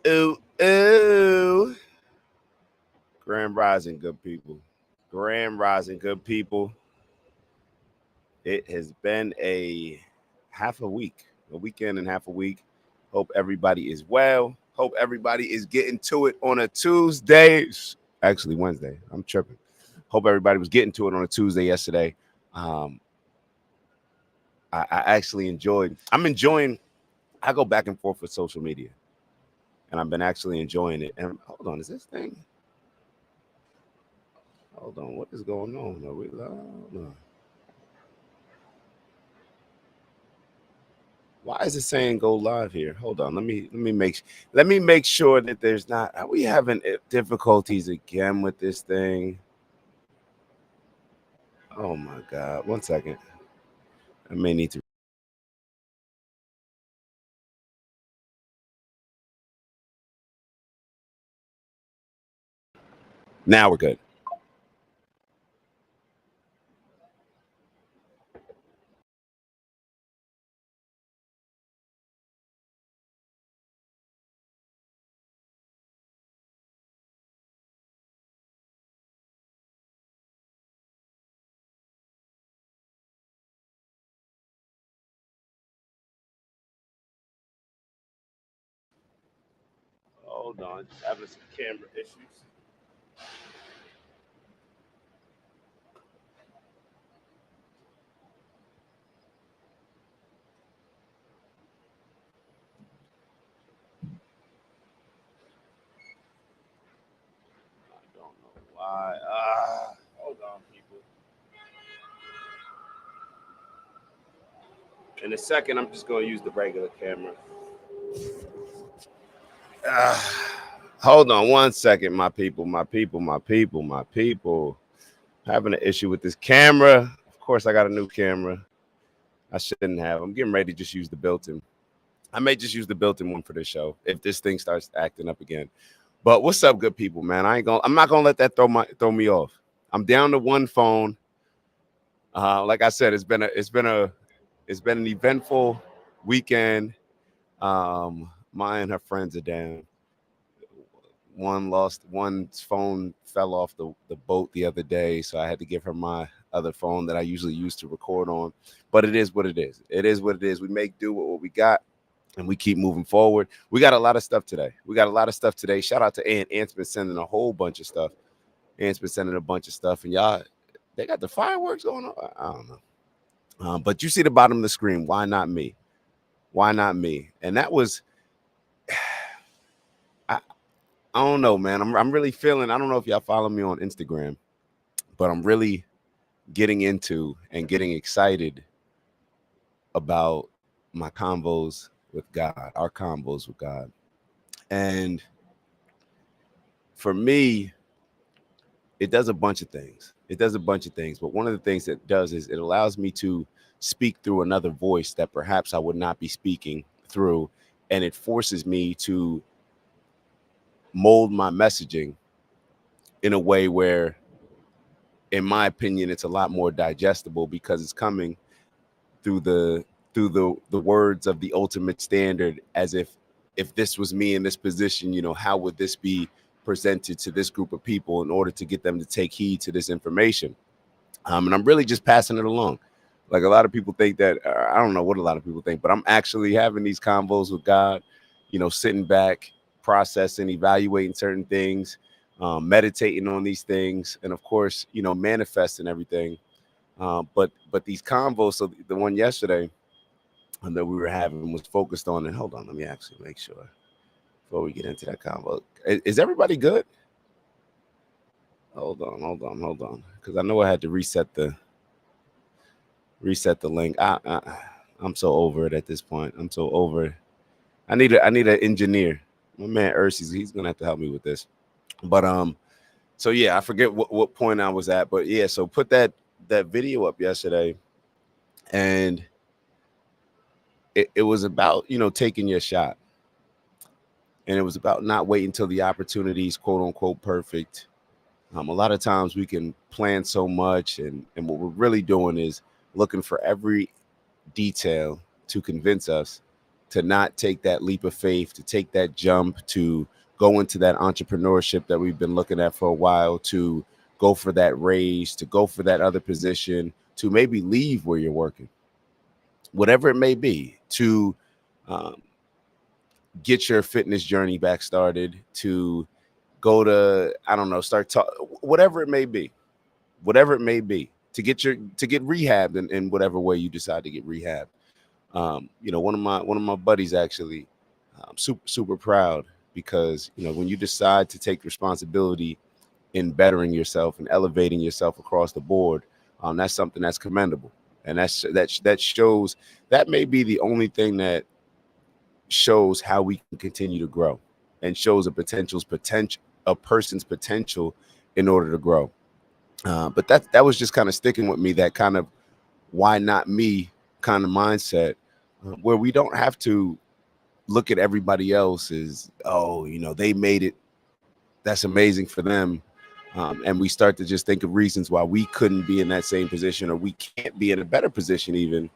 Ooh, ooh. Grand Rising, good people. Grand Rising, good people. It has been a half a week, a weekend and half a week. Hope everybody is well. Hope everybody is getting to it on a Tuesday. Actually, Wednesday. I'm tripping. Hope everybody was getting to it on a Tuesday yesterday. Um, I actually enjoyed. I'm enjoying. I go back and forth with social media, and I've been actually enjoying it. And hold on, is this thing? Hold on, what is going on? Are we live? No. Why is it saying go live here? Hold on, let me make sure that there's not. Are we having difficulties again with this thing? Oh my God! 1 second. I may need to. Now we're good. Hold on, just having some camera issues. I don't know why. Hold on, people. In a second, I'm just gonna use the regular camera. Hold on 1 second, my people, my people, my people, my people. Having an issue with this camera. Of course, I got a new camera. I shouldn't have. I'm getting ready to just use the built-in. I may just use the built-in one for this show if this thing starts acting up again. But what's up, good people, man? I'm not gonna let that throw me off. I'm down to one phone. Like I said, it's been an eventful weekend. Maya and her friends are down. One's phone fell off the boat the other day, so I had to give her my other phone that I usually use to record on. But it is what it is. It is what it is. We make do with what we got, and we keep moving forward. We got a lot of stuff today. Shout out to Ant. Ant's been sending a whole bunch of stuff. Ant's been sending a bunch of stuff, and y'all, they got the fireworks going on. I don't know. But you see the bottom of the screen. Why not me? Why not me? And that was, I, I don't know, man. I'm really feeling. I don't know if y'all follow me on Instagram, but I'm really getting into and getting excited about my convos with God, our convos with God. And for me, it does a bunch of things. It does a bunch of things. But one of the things it does is it allows me to speak through another voice that perhaps I would not be speaking through. And it forces me to mold my messaging in a way where, in my opinion, it's a lot more digestible because it's coming through the words of the ultimate standard, as if this was me in this position, how would this be presented to this group of people in order to get them to take heed to this information. And I'm really just passing it along. Like a lot of people think that, I don't know what a lot of people think, but I'm actually having these convos with God, sitting back, processing, evaluating certain things, meditating on these things, and of course, manifesting everything. But these convos, so the one yesterday that we were having was focused on, and hold on, let me actually make sure before we get into that convo. Is everybody good? Hold on, because I know I had to reset the link. I'm so over it at this point. I'm so over it. I need an engineer. My man Ursies, he's gonna have to help me with this. But so yeah, I forget what point I was at, but yeah, so put that video up yesterday, and it was about taking your shot, and it was about not waiting until the opportunity's quote unquote perfect. A lot of times we can plan so much, and what we're really doing is looking for every detail to convince us to not take that leap of faith, to take that jump, to go into that entrepreneurship that we've been looking at for a while, to go for that raise, to go for that other position, to maybe leave where you're working, whatever it may be, to um, get your fitness journey back started, to go to, I don't know, start talk, whatever it may be, to get rehabbed in whatever way you decide to get rehabbed. One of my buddies actually, I'm super proud because when you decide to take responsibility in bettering yourself and elevating yourself across the board, that's something that's commendable, and that shows, that may be the only thing that shows how we can continue to grow, and shows a person's potential in order to grow. But that was just kind of sticking with me, that kind of why not me kind of mindset, where we don't have to look at everybody else as, oh, they made it, that's amazing for them. And we start to just think of reasons why we couldn't be in that same position, or we can't be in a better position even.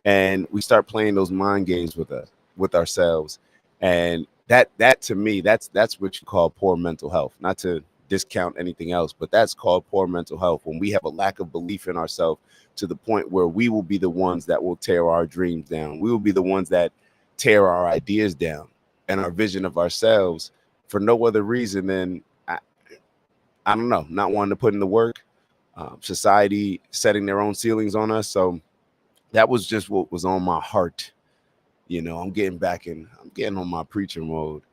And we start playing those mind games with ourselves. And that to me, that's what you call poor mental health. Not to discount anything else, but that's called poor mental health, when we have a lack of belief in ourselves to the point where we will be the ones that will tear our dreams down. We will be the ones that tear our ideas down and our vision of ourselves for no other reason than, I don't know, not wanting to put in the work, society setting their own ceilings on us. So that was just what was on my heart. I'm getting on my preacher mode.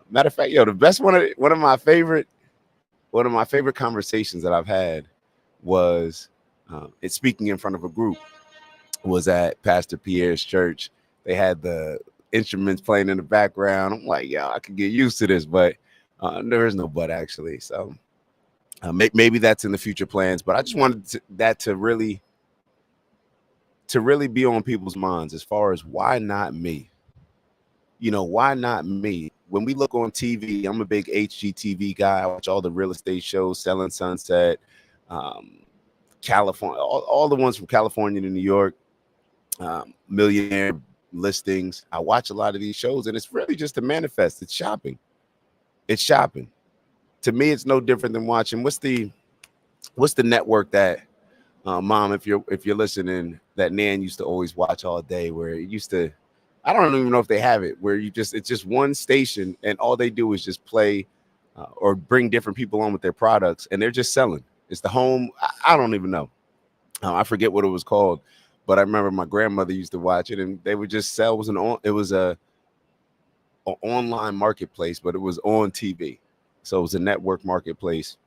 Matter of fact, the best one of my favorite conversations that I've had was, it's speaking in front of a group, was at Pastor Pierre's church. They had the instruments playing in the background. I'm like, I could get used to this, but there is no but, actually. So maybe that's in the future plans. But I just wanted that to really be on people's minds, as far as why not me? Why not me? When we look on TV, I'm a big HGTV guy. I watch all the real estate shows, Selling Sunset, California, all the ones from California to New York, Millionaire Listings. I watch a lot of these shows, and it's really just to manifest. It's shopping. To me, it's no different than watching. What's the network that, Mom, if you're listening, that Nan used to always watch all day, where it used to, I don't even know if they have it, where it's just one station, and all they do is just play or bring different people on with their products, and they're just selling. It's the home. I don't even know. I forget what it was called, but I remember my grandmother used to watch it, and they would just sell. It was a online marketplace, but it was on TV, so it was a network marketplace.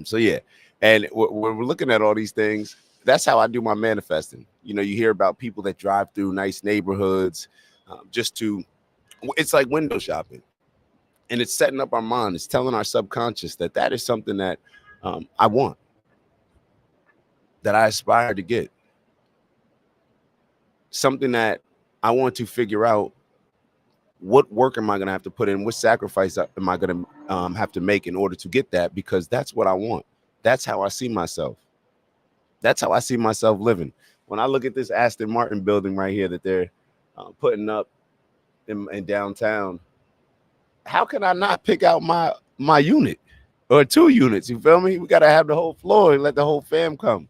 So yeah, and when we're looking at all these things, that's how I do my manifesting. You hear about people that drive through nice neighborhoods, it's like window shopping, and it's setting up our mind. It's telling our subconscious that is something that I want, that I aspire to get, something that I want to figure out. What work am I going to have to put in? What sacrifice am I going to have to make in order to get that? Because that's what I want. That's how I see myself. That's how I see myself living. When I look at this Aston Martin building right here that they're putting up in downtown, how can I not pick out my unit or 2 units? You feel me? We got to have the whole floor and let the whole fam come.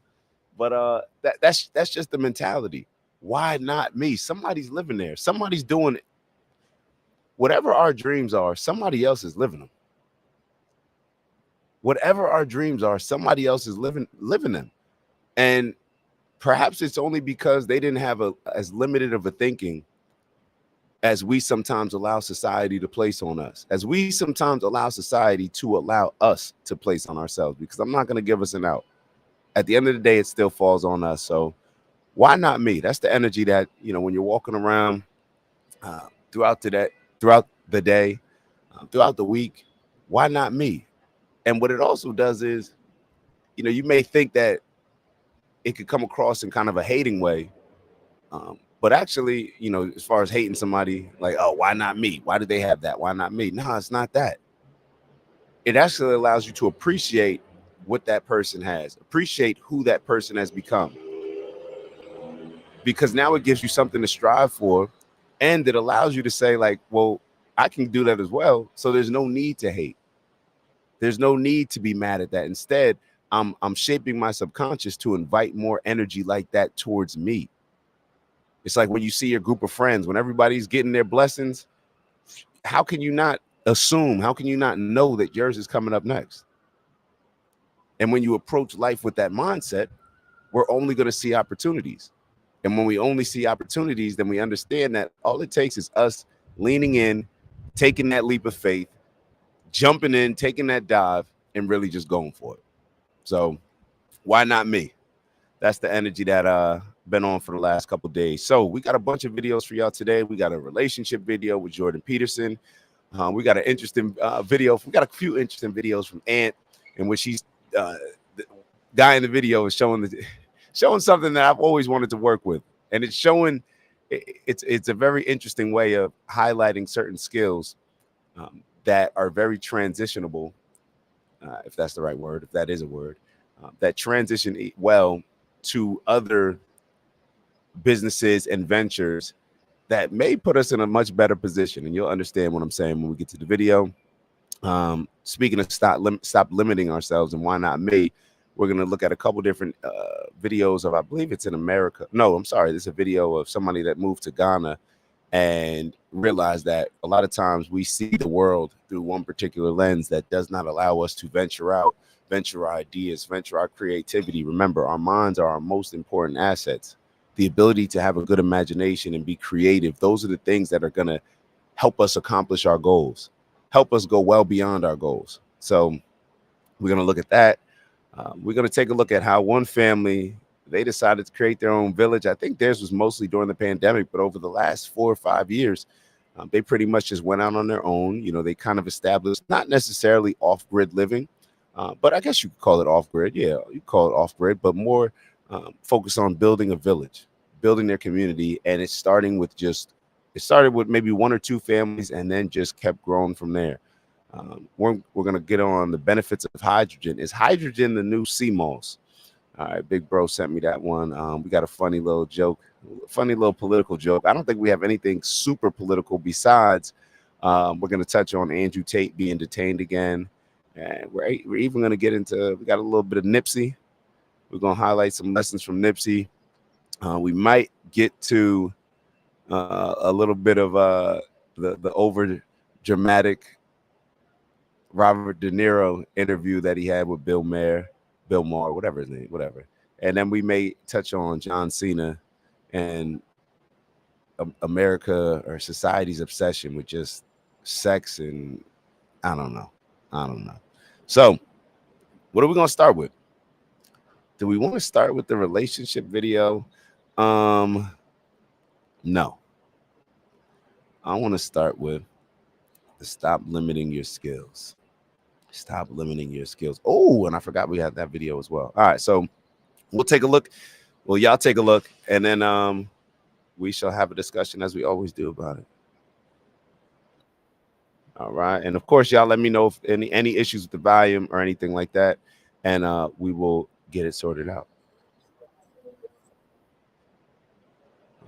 But that's just the mentality. Why not me? Somebody's living there. Somebody's doing it. Whatever our dreams are, somebody else is living them. Whatever our dreams are, somebody else is living them. And perhaps it's only because they didn't have as limited of a thinking as we sometimes allow society to place on us, as we sometimes allow society to allow us to place on ourselves, because I'm not going to give us an out. At the end of the day, it still falls on us. So why not me? That's the energy that, when you're walking around throughout the day, throughout the week, why not me? And what it also does is, you may think that it could come across in kind of a hating way. But actually, as far as hating somebody, like, oh, why not me? Why do they have that? Why not me? No, it's not that. It actually allows you to appreciate what that person has, appreciate who that person has become. Because now it gives you something to strive for, And it allows you to say, like, well, I can do that as well. So there's no need to hate. There's no need to be mad at that. Instead, I'm shaping my subconscious to invite more energy like that towards me. It's like when you see your group of friends, when everybody's getting their blessings, how can you not assume? How can you not know that yours is coming up next? And when you approach life with that mindset, we're only going to see opportunities. And when we only see opportunities, then we understand that all it takes is us leaning in, taking that leap of faith, jumping in, taking that dive, and really just going for it. So why not me? That's the energy that been on for the last couple of days. So we got a bunch of videos for y'all today. We got a relationship video with Jordan Peterson. We got an interesting video. We got a few interesting videos from Ant, in which he's the guy in the video is showing something that I've always wanted to work with, and it's showing it's a very interesting way of highlighting certain skills that are very transitionable, if that's the right word, if that is a word, that transition well to other businesses and ventures that may put us in a much better position. And you'll understand what I'm saying when we get to the video. Speaking of stop limiting ourselves and why not me, we're going to look at a couple different videos of, I believe it's in America. No, I'm sorry. This is a video of somebody that moved to Ghana and realized that a lot of times we see the world through one particular lens that does not allow us to venture out, venture our ideas, venture our creativity. Remember, our minds are our most important assets. The ability to have a good imagination and be creative. Those are the things that are going to help us accomplish our goals, help us go well beyond our goals. So we're going to look at that. We're going to take a look at how one family, they decided to create their own village. I think theirs was mostly during the pandemic, but over the last 4 or 5 years, they pretty much just went out on their own. You know, they kind of established not necessarily off-grid living, but I guess you could call it off-grid. Yeah, you call it off-grid, but more focused on building a village, building their community. And it started with maybe 1 or 2 families and then just kept growing from there. We're going to get on the benefits of hydrogen. Is hydrogen the new CMOS? All right, Big Bro sent me that one. We got a funny little joke, funny little political joke. I don't think we have anything super political besides we're going to touch on Andrew Tate being detained again. And we're even going to get into, we got a little bit of Nipsey. We're going to highlight some lessons from Nipsey. We might get to a little bit of the over dramatic Robert De Niro interview that he had with Bill Maher, whatever his name, whatever. And then we may touch on John Cena and America or society's obsession with just sex and I don't know. So what are we going to start with? Do we want to start with the relationship video? No. I want to start with the stop limiting your skills. Stop limiting your skills. Oh, and I forgot we had that video as well. All right, so we'll take a look. Well, y'all take a look, and then we shall have a discussion as we always do about it. All right, and of course, y'all let me know if any issues with the volume or anything like that, and we will get it sorted out.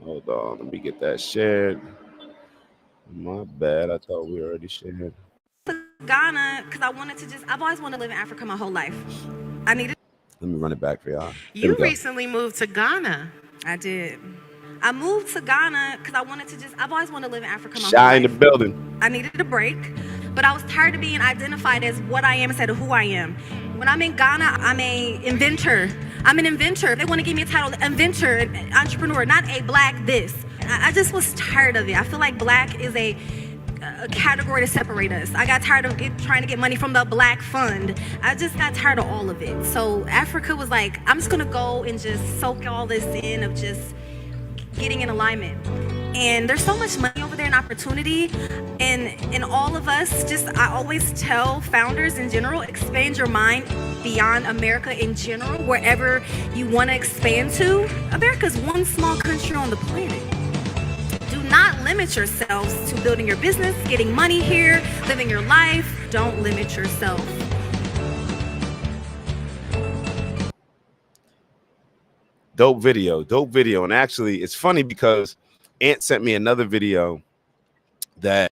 Hold on, let me get that shared. My bad, I thought we already shared. Ghana, because I've always wanted to live in Africa my whole life. Let me run it back for y'all. You recently moved to Ghana. I did. I moved to Ghana because I've always wanted to live in Africa my whole life. Shine the building. I needed a break, but I was tired of being identified as what I am instead of who I am. When I'm in Ghana, I'm an inventor. They want to give me a title, inventor, entrepreneur, not a black this. I just was tired of it. I feel like black is a category to separate us. I got tired of trying to get money from the black fund. I just got tired of all of it. So Africa was like, I'm just going to go and just soak all this in of just getting in alignment. And there's so much money over there and opportunity. And all of us, I always tell founders in general, expand your mind beyond America in general, wherever you want to expand to. America's one small country on the planet. Do not limit yourselves to building your business, getting money here, living your life. Don't limit yourself. Dope video. And actually, it's funny because Ant sent me another video that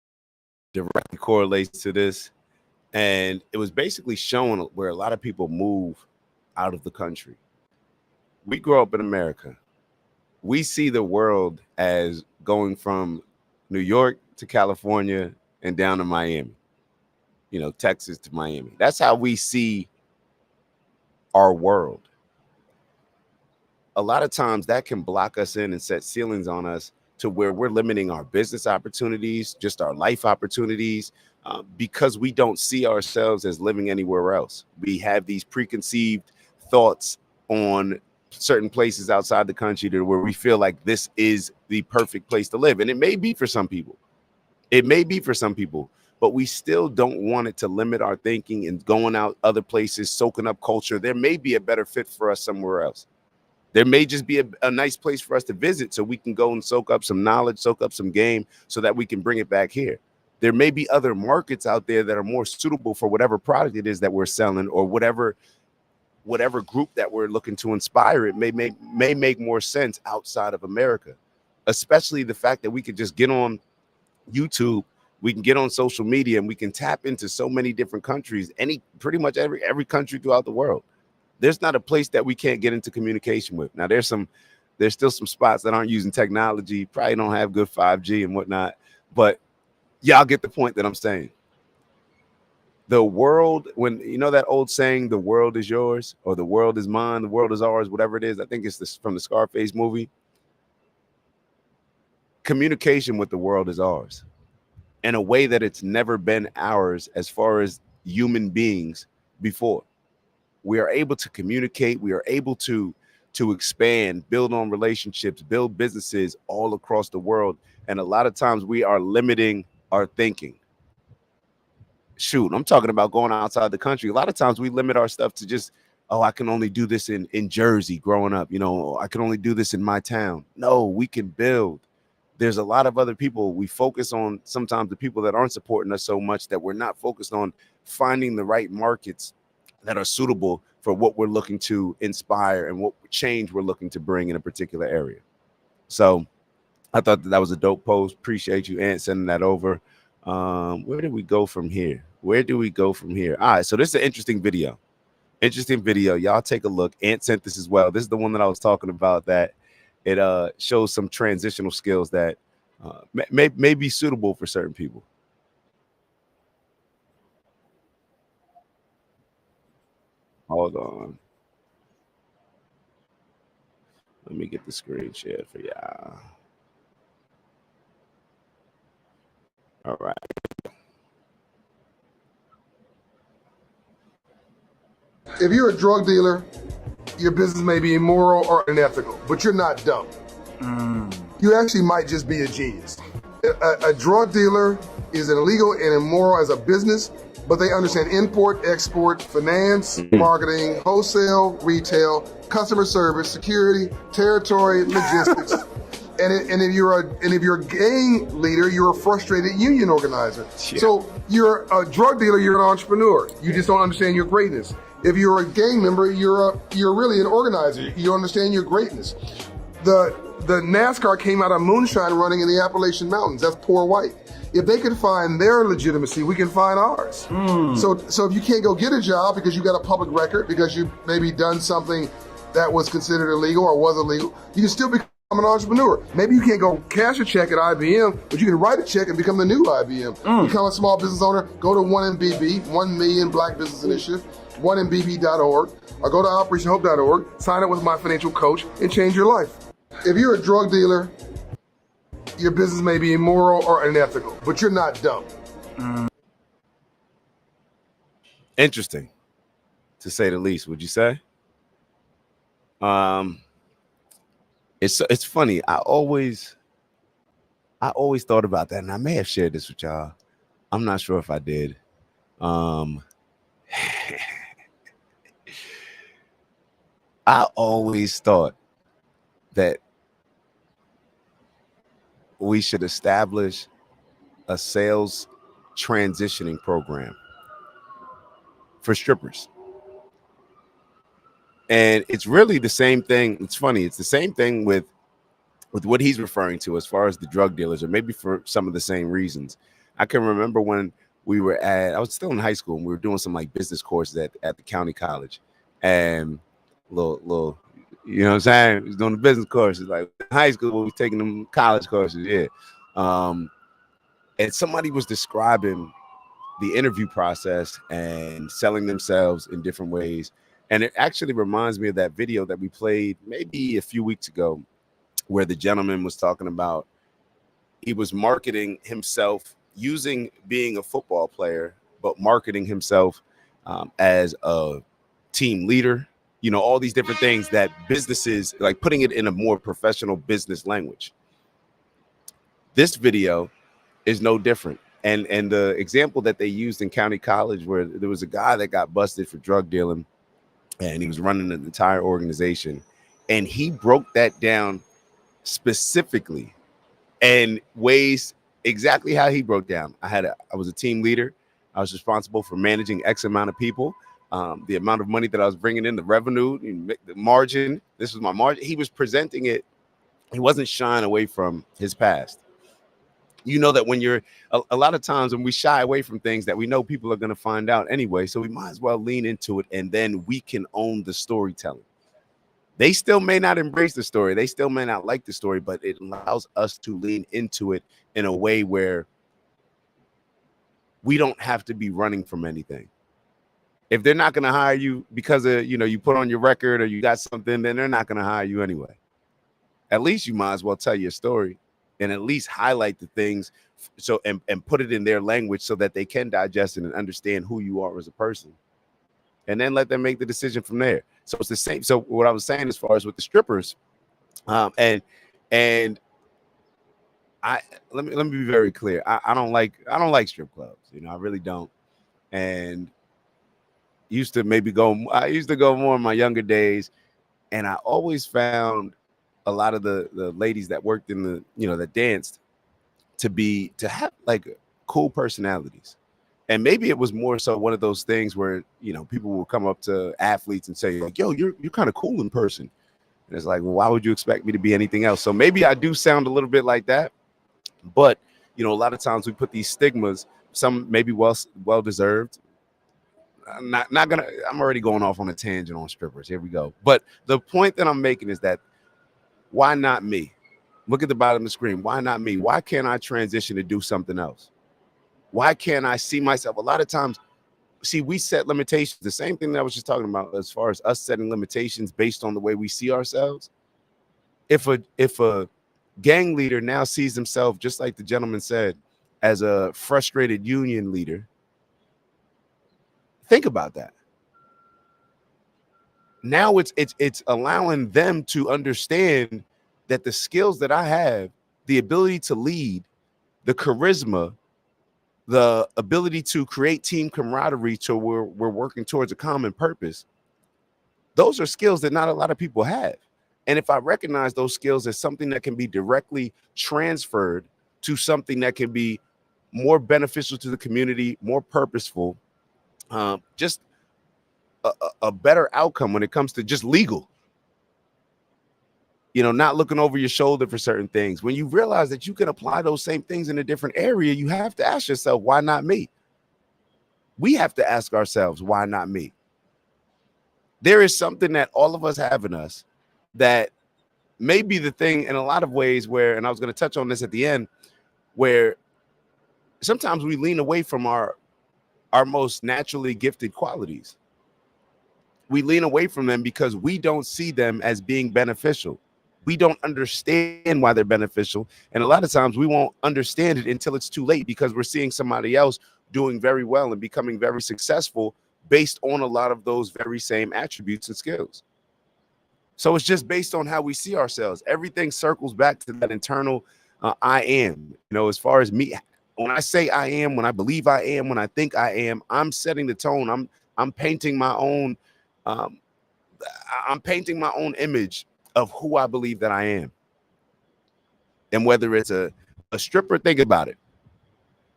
directly correlates to this, and it was basically showing where a lot of people move out of the country. We grow up in America. We see the world as going from New York to California and down to Miami, you know, Texas to Miami. That's how we see our world. A lot of times that can block us in and set ceilings on us to where we're limiting our business opportunities, just our life opportunities, because we don't see ourselves as living anywhere else. We have these preconceived thoughts on certain places outside the country to where we feel like this is the perfect place to live. And it may be for some people. It may be for some people, but we still don't want it to limit our thinking and going out other places, soaking up culture. There may be a better fit for us somewhere else. There may just be a nice place for us to visit so we can go and soak up some knowledge, soak up some game so that we can bring it back here. There may be other markets out there that are more suitable for whatever product it is that we're selling, or whatever group that we're looking to inspire. It may make more sense outside of America, especially the fact that we could just get on YouTube, we can get on social media, and we can tap into so many different countries, pretty much every country throughout the world. There's not a place that we can't get into communication with. Now, there's still some spots that aren't using technology, probably don't have good 5G and whatnot, but y'all get the point that I'm saying. The world, when you know that old saying, the world is yours, or the world is mine, the world is ours, whatever it is. I think it's this from the Scarface movie. Communication with the world is ours in a way that it's never been ours as far as human beings before. We are able to communicate. We are able to expand, build on relationships, build businesses all across the world. And a lot of times we are limiting our thinking. Shoot, I'm talking about going outside the country. A lot of times we limit our stuff to just, oh, I can only do this in Jersey growing up. You know, I can only do this in my town. No, we can build. There's a lot of other people. We focus on sometimes the people that aren't supporting us so much that we're not focused on finding the right markets that are suitable for what we're looking to inspire and what change we're looking to bring in a particular area. So I thought that was a dope post. Appreciate you, Ant, sending that over. Where do we go from here? All right, so this is an interesting video. Y'all take a look. Ant sent this as well. This is the one that I was talking about, that it shows some transitional skills that may be suitable for certain people. Hold on. Let me get the screen shared for y'all. All right. If you're a drug dealer, your business may be immoral or unethical, but you're not dumb. You actually might just be a genius. A drug dealer is illegal and immoral as a business, but they understand import, export, finance, marketing, wholesale, retail, customer service, security, territory, logistics. And if you're a gang leader, you're a frustrated union organizer. Yeah. So you're a drug dealer, you're an entrepreneur. You just don't understand your greatness. If you're a gang member, you're really an organizer. You understand your greatness. The NASCAR came out of moonshine running in the Appalachian Mountains. That's poor white. If they can find their legitimacy, we can find ours. So if you can't go get a job because you got a public record, because you maybe done something that was considered illegal or was illegal, you can still become an entrepreneur. Maybe you can't go cash a check at IBM, but you can write a check and become the new IBM. Become a small business owner. Go to 1MBB, 1 Million Black Business Initiative, 1MBB.org, or go to OperationHope.org, sign up with my financial coach, and change your life. If you're a drug dealer, your business may be immoral or unethical, but you're not dumb. Interesting, to say the least, would you say? It's funny. I always thought about that, and I may have shared this with y'all. I'm not sure if I did. I always thought that we should establish a sales transitioning program for strippers. And it's really the same thing. It's funny. It's the same thing with with what he's referring to as far as the drug dealers, or maybe for some of the same reasons. I can remember when I was still in high school and we were doing some like business courses at the county college, and little, you know what I'm saying? We was doing the business courses like in high school. We was taking them college courses, yeah. And somebody was describing the interview process and selling themselves in different ways. And it actually reminds me of that video that we played maybe a few weeks ago, where the gentleman was talking about he was marketing himself using being a football player, but marketing himself as a team leader, you know, all these different things that businesses, like putting it in a more professional business language. This video is no different. And the example that they used in county college, where there was a guy that got busted for drug dealing and he was running an entire organization, and he broke that down specifically and ways exactly how he broke down. I was a team leader. I was responsible for managing X amount of people, the amount of money that I was bringing in, the revenue, the margin. This was my margin. He was presenting it. He wasn't shying away from his past. You know that when you're a lot of times when we shy away from things that we know people are going to find out anyway, so we might as well lean into it, and then we can own the storytelling. They still may not embrace the story. They still may not like the story, but it allows us to lean into it in a way where we don't have to be running from anything. If they're not going to hire you because of, you know, you put on your record or you got something, then they're not going to hire you anyway. At least you might as well tell your story and at least highlight the things so and put it in their language so that they can digest it and understand who you are as a person. And then let them make the decision from there. So it's the same. So what I was saying as far as with the strippers, and let me be very clear. I don't like strip clubs. You know, I really don't. And I used to go more in my younger days, and I always found a lot of the ladies that worked in the, you know, that danced to have like cool personalities. And maybe it was more so one of those things where, you know, people will come up to athletes and say like, yo, you're kind of cool in person. And it's like, well, why would you expect me to be anything else? So maybe I do sound a little bit like that. But, you know, a lot of times we put these stigmas, some maybe well-deserved. I'm already going off on a tangent on strippers. Here we go. But the point that I'm making is that why not me? Look at the bottom of the screen. Why not me? Why can't I transition to do something else? Why can't I see myself? A lot of times, we set limitations. The same thing that I was just talking about as far as us setting limitations based on the way we see ourselves. If a gang leader now sees himself, just like the gentleman said, as a frustrated union leader, think about that. Now it's allowing them to understand that the skills that I have, the ability to lead, the charisma, the ability to create team camaraderie to where we're working towards a common purpose, those are skills that not a lot of people have. And if I recognize those skills as something that can be directly transferred to something that can be more beneficial to the community, more purposeful, just a better outcome when it comes to just legal, you know, not looking over your shoulder for certain things. When you realize that you can apply those same things in a different area, you have to ask yourself, why not me? We have to ask ourselves, why not me? There is something that all of us have in us that may be the thing in a lot of ways where, and I was going to touch on this at the end, where sometimes we lean away from our most naturally gifted qualities. We lean away from them because we don't see them as being beneficial. We don't understand why they're beneficial. And a lot of times we won't understand it until it's too late, because we're seeing somebody else doing very well and becoming very successful based on a lot of those very same attributes and skills. So it's just based on how we see ourselves. Everything circles back to that internal I am. You know, as far as me, when I say I am, when I believe I am, when I think I am, I'm setting the tone. I'm painting my own image of who I believe that I am. And whether it's a stripper, think about it.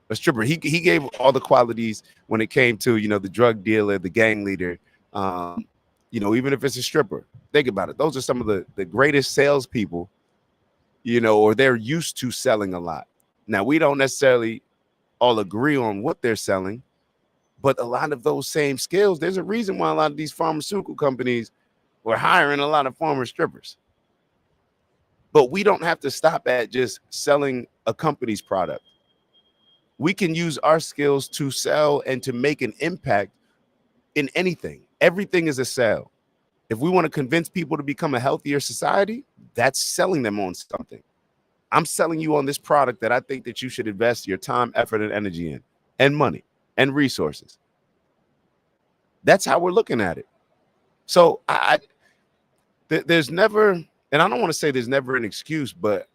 A stripper, he gave all the qualities when it came to, you know, the drug dealer, the gang leader, you know, even if it's a stripper, think about it. Those are some of the greatest salespeople or they're used to selling a lot. Now, we don't necessarily all agree on what they're selling, but a lot of those same skills, there's a reason why a lot of these pharmaceutical companies were hiring a lot of former strippers. But we don't have to stop at just selling a company's product. We can use our skills to sell and to make an impact in anything. Everything is a sell. If we want to convince people to become a healthier society, that's selling them on something. I'm selling you on this product that I think that you should invest your time, effort, and energy in, and money and resources. That's how we're looking at it. So there's never, and I don't want to say there's never an excuse, but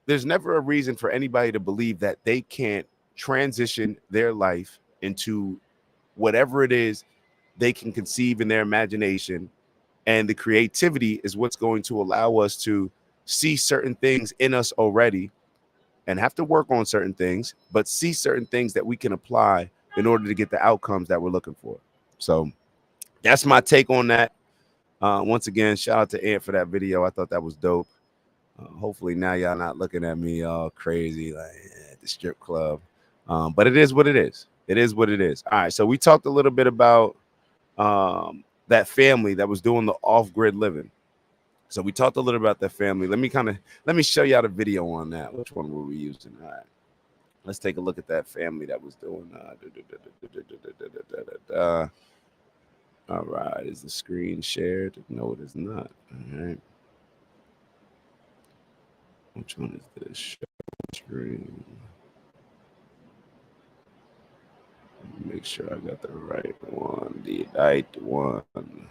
there's never a reason for anybody to believe that they can't transition their life into whatever it is they can conceive in their imagination. And the creativity is what's going to allow us to see certain things in us already and have to work on certain things, but see certain things that we can apply in order to get the outcomes that we're looking for. So that's my take on that. Once again, shout out to Ant for that video. I thought that was dope. Hopefully now y'all not looking at me all crazy like at the strip club. But it is what it is. It is what it is. All right. So we talked a little bit about that family that was doing the off-grid living. So we talked a little about that family. Let me show y'all the video on that. Which one were we using? All right. Let's take a look at that family that was doing. All right. Is the screen shared? No, it is not. All right. Which one is this? Show screen. Make sure I got the right one. The right one.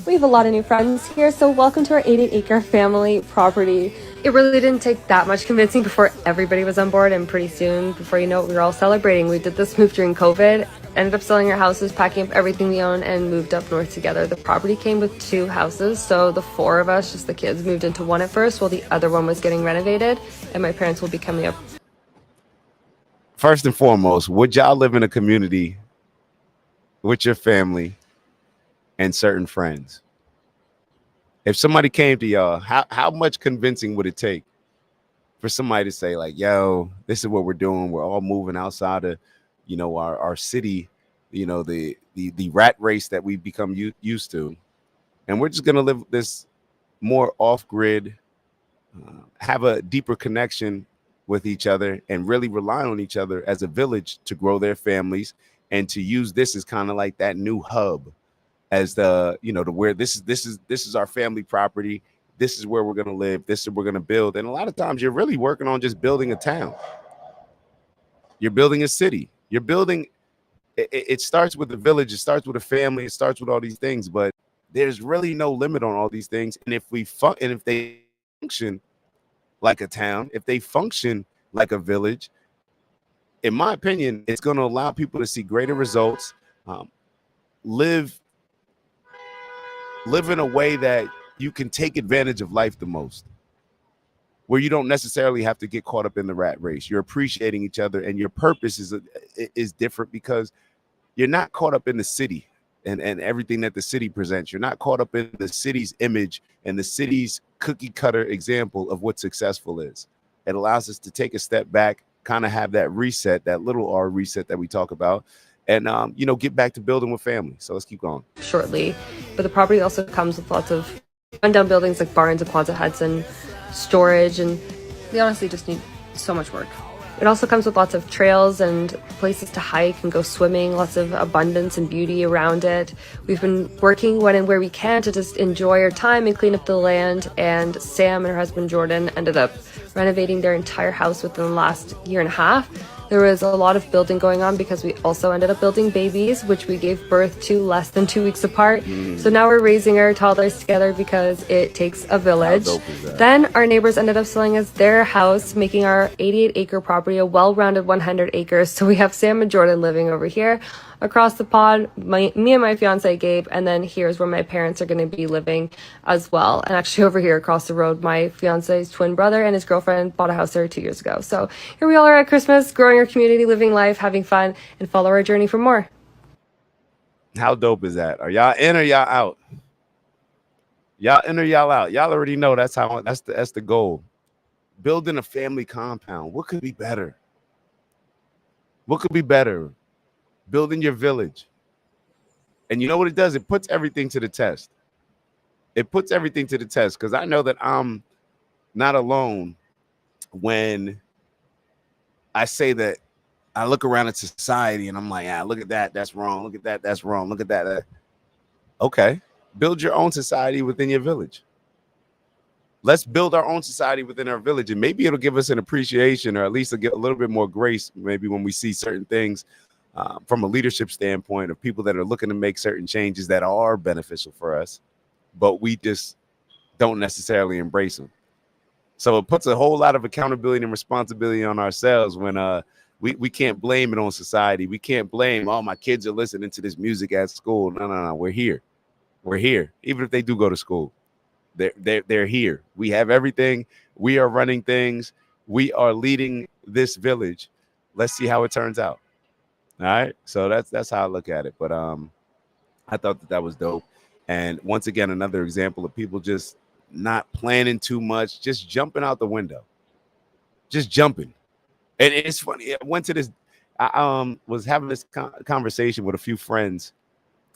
We have a lot of new friends here, so welcome to our 88-acre family property. It really didn't take that much convincing before everybody was on board, and pretty soon, before you know it, we were all celebrating. We did this move during COVID, ended up selling our houses, packing up everything we own, and moved up north together. The property came with 2 houses, so the 4 of us, just the kids, moved into one at first, while the other one was getting renovated, and my parents will be coming up. First and foremost, would y'all live in a community with your family and certain friends? If somebody came to y'all, how much convincing would it take for somebody to say like, yo, this is what we're doing. We're all moving outside of, our city, the rat race that we've become used to. And we're just going to live this more off-grid, have a deeper connection with each other and really rely on each other as a village to grow their families and to use this as kind of like that new hub as the, to where this is our family property. This is where we're going to live. This is what we're going to build. And a lot of times you're really working on just building a town. You're building a city. You're building, it starts with the village. It starts with a family. It starts with all these things, but there's really no limit on all these things. And if they function like a town, if they function like a village, in my opinion, it's going to allow people to see greater results, live in a way that you can take advantage of life the most, where you don't necessarily have to get caught up in the rat race. You're appreciating each other, and your purpose is different because you're not caught up in the city and everything that the city presents. You're not caught up in the city's image and the city's cookie cutter example of what successful is. It allows us to take a step back, kind of have that reset, that little R reset that we talk about, and get back to building with family. So let's keep going. Shortly, but the property also comes with lots of rundown buildings like barns and Quonset huts and storage, and they honestly just need so much work. It also comes with lots of trails and places to hike and go swimming, lots of abundance and beauty around it. We've been working when and where we can to just enjoy our time and clean up the land, and Sam and her husband Jordan ended up renovating their entire house within the last year and a half. There was a lot of building going on because we also ended up building babies, which we gave birth to less than 2 weeks apart. So now we're raising our toddlers together because it takes a village. Then our neighbors ended up selling us their house, making our 88-acre property a well-rounded 100 acres. So we have Sam and Jordan living over here. Across the pond, me and my fiance Gabe, and then here's where my parents are going to be living as well. And actually over here across the road, my fiance's twin brother and his girlfriend bought a house there 2 years ago. So here we all are at Christmas, growing our community, living life, having fun, and follow our journey for more. How dope is that? Are y'all in or y'all out? Y'all in or y'all out? Y'all already know that's the goal. building a family compound. What could be better? What could be better? Building your village. And you know what it does? It puts everything to the test. It puts everything to the test, because I know that I'm not alone when I say that I look around at society and I'm like, look at that, that's wrong. Look at that, that's wrong. Look at that. Okay, build your own society within your village. Let's build our own society within our village, and maybe it'll give us an appreciation, or at least a little bit more grace, maybe when we see certain things from a leadership standpoint of people that are looking to make certain changes that are beneficial for us, but we just don't necessarily embrace them. So it puts a whole lot of accountability and responsibility on ourselves when we can't blame it on society. We can't blame, oh, my kids are listening to this music at school. No. We're here. We're here. Even if they do go to school, they're here. We have everything. We are running things. We are leading this village. Let's see how it turns out. All right. So that's how I look at it. But I thought that was dope. And once again, another example of people just not planning too much, just jumping out the window, just jumping. And it's funny. I went to this. I was having this conversation with a few friends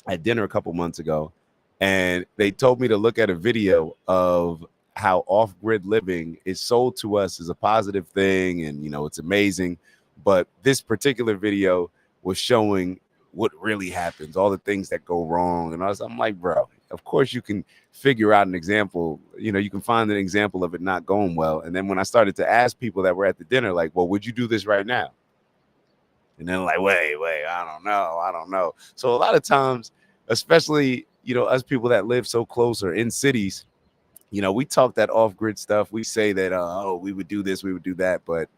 at dinner a couple months ago, and they told me to look at a video of how off-grid living is sold to us as a positive thing, and it's amazing. But this particular video was showing what really happens, all the things that go wrong. And I'm like, bro, of course you can figure out an example. You can find an example of it not going well. And then when I started to ask people that were at the dinner, like, well, would you do this right now? And then like, wait, I don't know. So a lot of times, especially, us people that live so close or in cities, we talk that off-grid stuff. We say that, we would do this, we would do that. But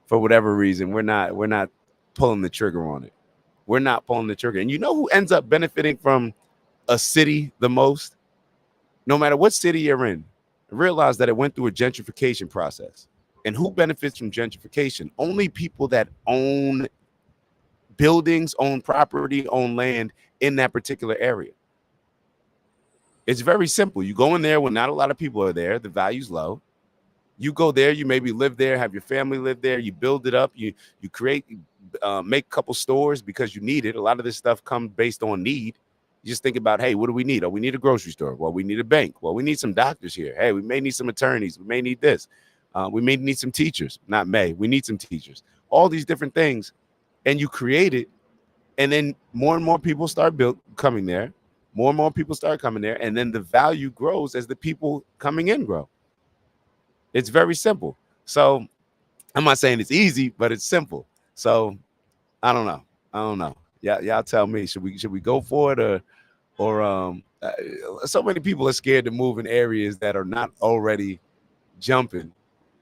for whatever reason, we're not pulling the trigger on it. We're not pulling the trigger. And you know who ends up benefiting from a city the most? No matter what city you're in, realize that it went through a gentrification process. And who benefits from gentrification? Only people that own buildings, own property, own land in that particular area. It's very simple. You go in there when not a lot of people are there, the value's low. You go there, you maybe live there, have your family live there, you build it up, you create, make a couple stores because you need it. A lot of this stuff comes based on need. You just think about, hey, what do we need? Oh, we need a grocery store. Well, we need a bank. Well, we need some doctors here. Hey, we may need some attorneys. We may need this. We may need some teachers. We need some teachers. All these different things. And you create it. And then more and more people start coming there. More and more people start coming there. And then the value grows as the people coming in grow. It's very simple. So I'm not saying it's easy, but it's simple. So I don't know. Yeah, y'all tell me. Should we go for it or so many people are scared to move in areas that are not already jumping.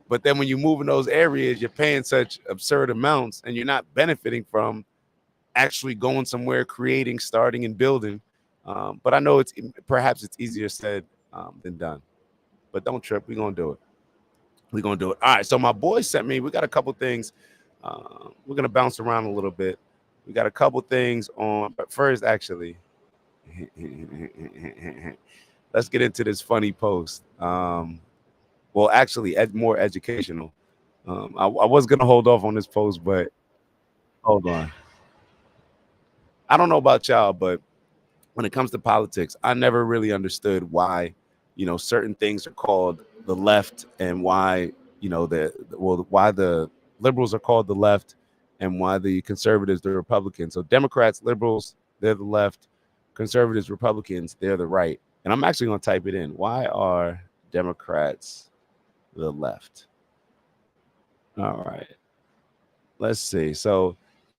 But then when you move in those areas, you're paying such absurd amounts and you're not benefiting from actually going somewhere, creating, starting, and building. But I know perhaps it's easier said than done. But don't trip. We're going to do it. We're going to do it. All right. So my boy sent me, we got a couple things. We're going to bounce around a little bit. We got a couple things on, but first, actually, let's get into this funny post. Well, actually, more educational. I was going to hold off on this post, but hold on. I don't know about y'all, but when it comes to politics, I never really understood why, certain things are called the left and why, why the liberals are called the left and why the conservatives, the Republicans. So Democrats, liberals, they're the left. Conservatives, Republicans, they're the right. And I'm actually going to type it in. Why are Democrats the left? All right. Let's see. So,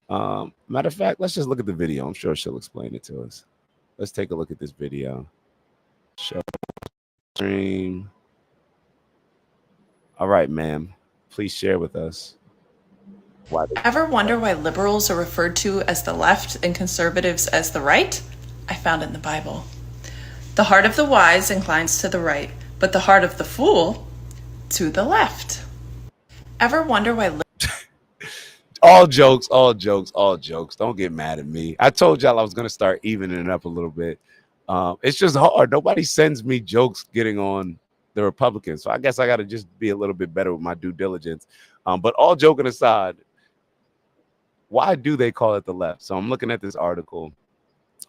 matter of fact, let's just look at the video. I'm sure she'll explain it to us. Let's take a look at this video. Show stream. All right, ma'am. Please share with us. Ever wonder why liberals are referred to as the left and conservatives as the right? I found it in the Bible. The heart of the wise inclines to the right, but the heart of the fool to the left. Ever wonder why all jokes. Don't get mad at me. I told y'all I was going to start evening it up a little bit. It's just hard. Nobody sends me jokes getting on the Republicans. So I guess I got to just be a little bit better with my due diligence. But all joking aside, why do they call it the left? So I'm looking at this article.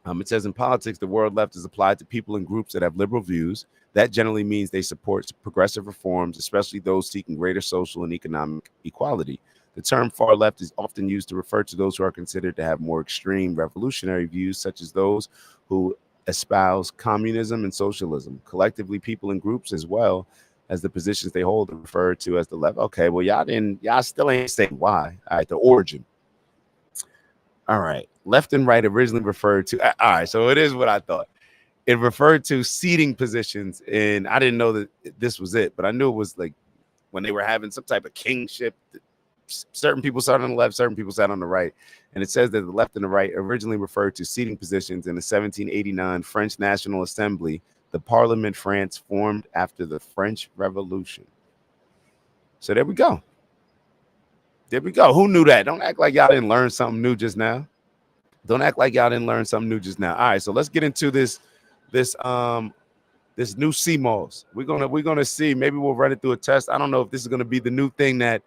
It says in politics, the word left is applied to people and groups that have liberal views. That generally means they support progressive reforms, especially those seeking greater social and economic equality. The term far left is often used to refer to those who are considered to have more extreme revolutionary views, such as those who espouse communism and socialism. Collectively, people and groups, as well as the positions they hold, are referred to as the left. Okay, well, y'all still ain't saying why. All right, the origin. All right, left and right originally referred to. All right, so it is what I thought. It referred to seating positions, and I didn't know that this was it, but I knew it was like when they were having some type of kingship. Certain people sat on the left, certain people sat on the right. And it says that the left and the right originally referred to seating positions in the 1789 French National Assembly, the Parliament France formed after the French Revolution. So there we go. There we go. Who knew that? Don't act like y'all didn't learn something new just now. Don't act like y'all didn't learn something new just now. All right, so let's get into this new CMOS. We're gonna see. Maybe we'll run it through a test. I don't know if this is gonna be the new thing that,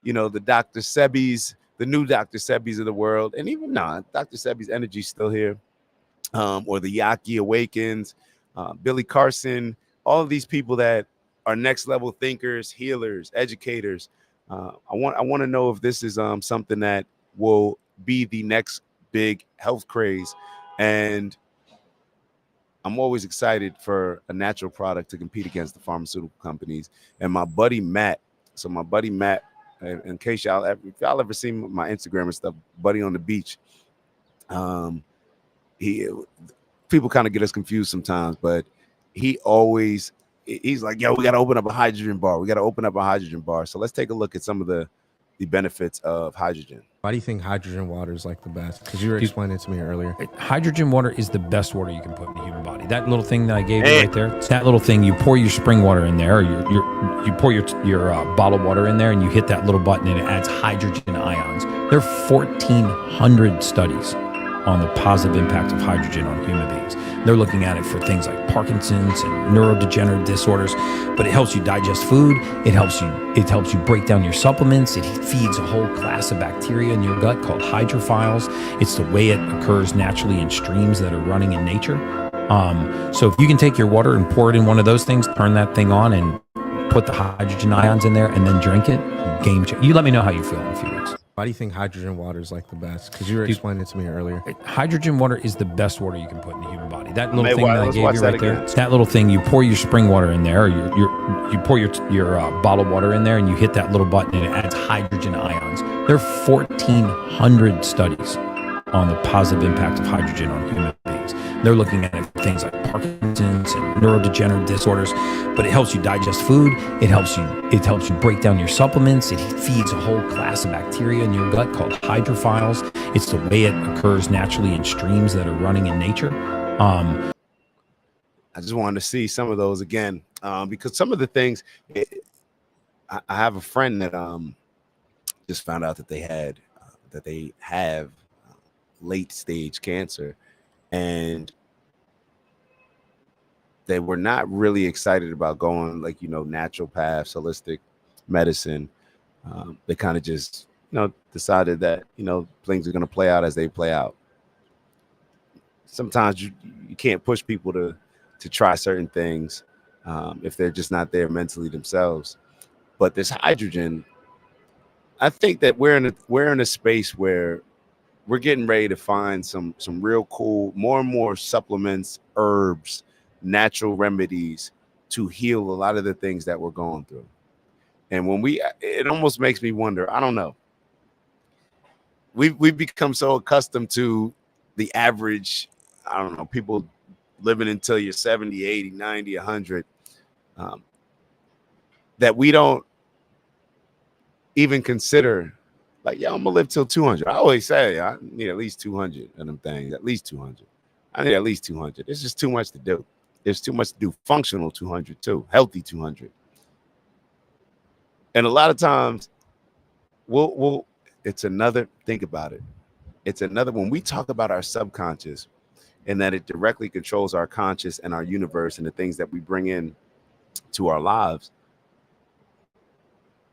you know, the Dr. Sebi's, the new Dr. Sebi's of the world, and even Dr. Sebi's energy's still here, or the Yaki Awakens, Billy Carson, all of these people that are next level thinkers, healers, educators. I want to know if this is something that will be the next big health craze, and I'm always excited for a natural product to compete against the pharmaceutical companies. And my buddy Matt, in case if y'all ever seen my Instagram and stuff, Buddy on the Beach, people kind of get us confused sometimes, but he's like, yo, we got to open up a hydrogen bar. So let's take a look at some of the benefits of hydrogen. Why do you think hydrogen water is like the best? Because you were explaining it to me earlier. Hydrogen water is the best water you can put in the human body. That little thing that I gave you right there, it's that little thing. You pour your spring water in there, or you pour your bottled water in there, and you hit that little button, and it adds hydrogen ions. There are 1,400 studies on the positive impact of hydrogen on human beings. They're looking at it for things like Parkinson's and neurodegenerative disorders, but it helps you digest food. It helps you break down your supplements. It feeds a whole class of bacteria in your gut called hydrophiles. It's the way it occurs naturally in streams that are running in nature. So if you can take your water and pour it in one of those things, turn that thing on and put the hydrogen ions in there and then drink it, game changer. You let me know how you feel in a few weeks. Why do you think hydrogen water is like the best? Because you were explaining it to me earlier. Hydrogen water is the best water you can put in the human body. That little thing that I gave you right there, it's that little thing. You pour your spring water in there, or you pour your bottled water in there, and you hit that little button, and it adds hydrogen ions. There are 1,400 studies on the positive impact of hydrogen on human beings. They're looking at things like Parkinson's and neurodegenerative disorders, but it helps you digest food. It helps you break down your supplements. It feeds a whole class of bacteria in your gut called hydrophiles. It's the way it occurs naturally in streams that are running in nature. I just wanted to see some of those again, because some of the things, I have a friend that just found out that they have late stage cancer, and they were not really excited about going natural paths, holistic medicine. They kind of just decided that things are going to play out as they play out. Sometimes you can't push people to try certain things if they're just not there mentally themselves. But this hydrogen, I think that we're in a space where we're getting ready to find some real cool, more and more supplements, herbs, natural remedies to heal a lot of the things that we're going through. And it almost makes me wonder, I don't know. We've become so accustomed to the average, I don't know, people living until you're 70, 80, 90, 100, that we don't even consider like, yo, I'm gonna live till 200. I always say I need at least 200 of them things, at least 200. I need at least 200. It's just too much to do. There's too much to do. Functional 200 too, healthy 200. And a lot of times we'll it's another, think about it. It's another, when we talk about our subconscious and that it directly controls our conscious and our universe and the things that we bring in to our lives,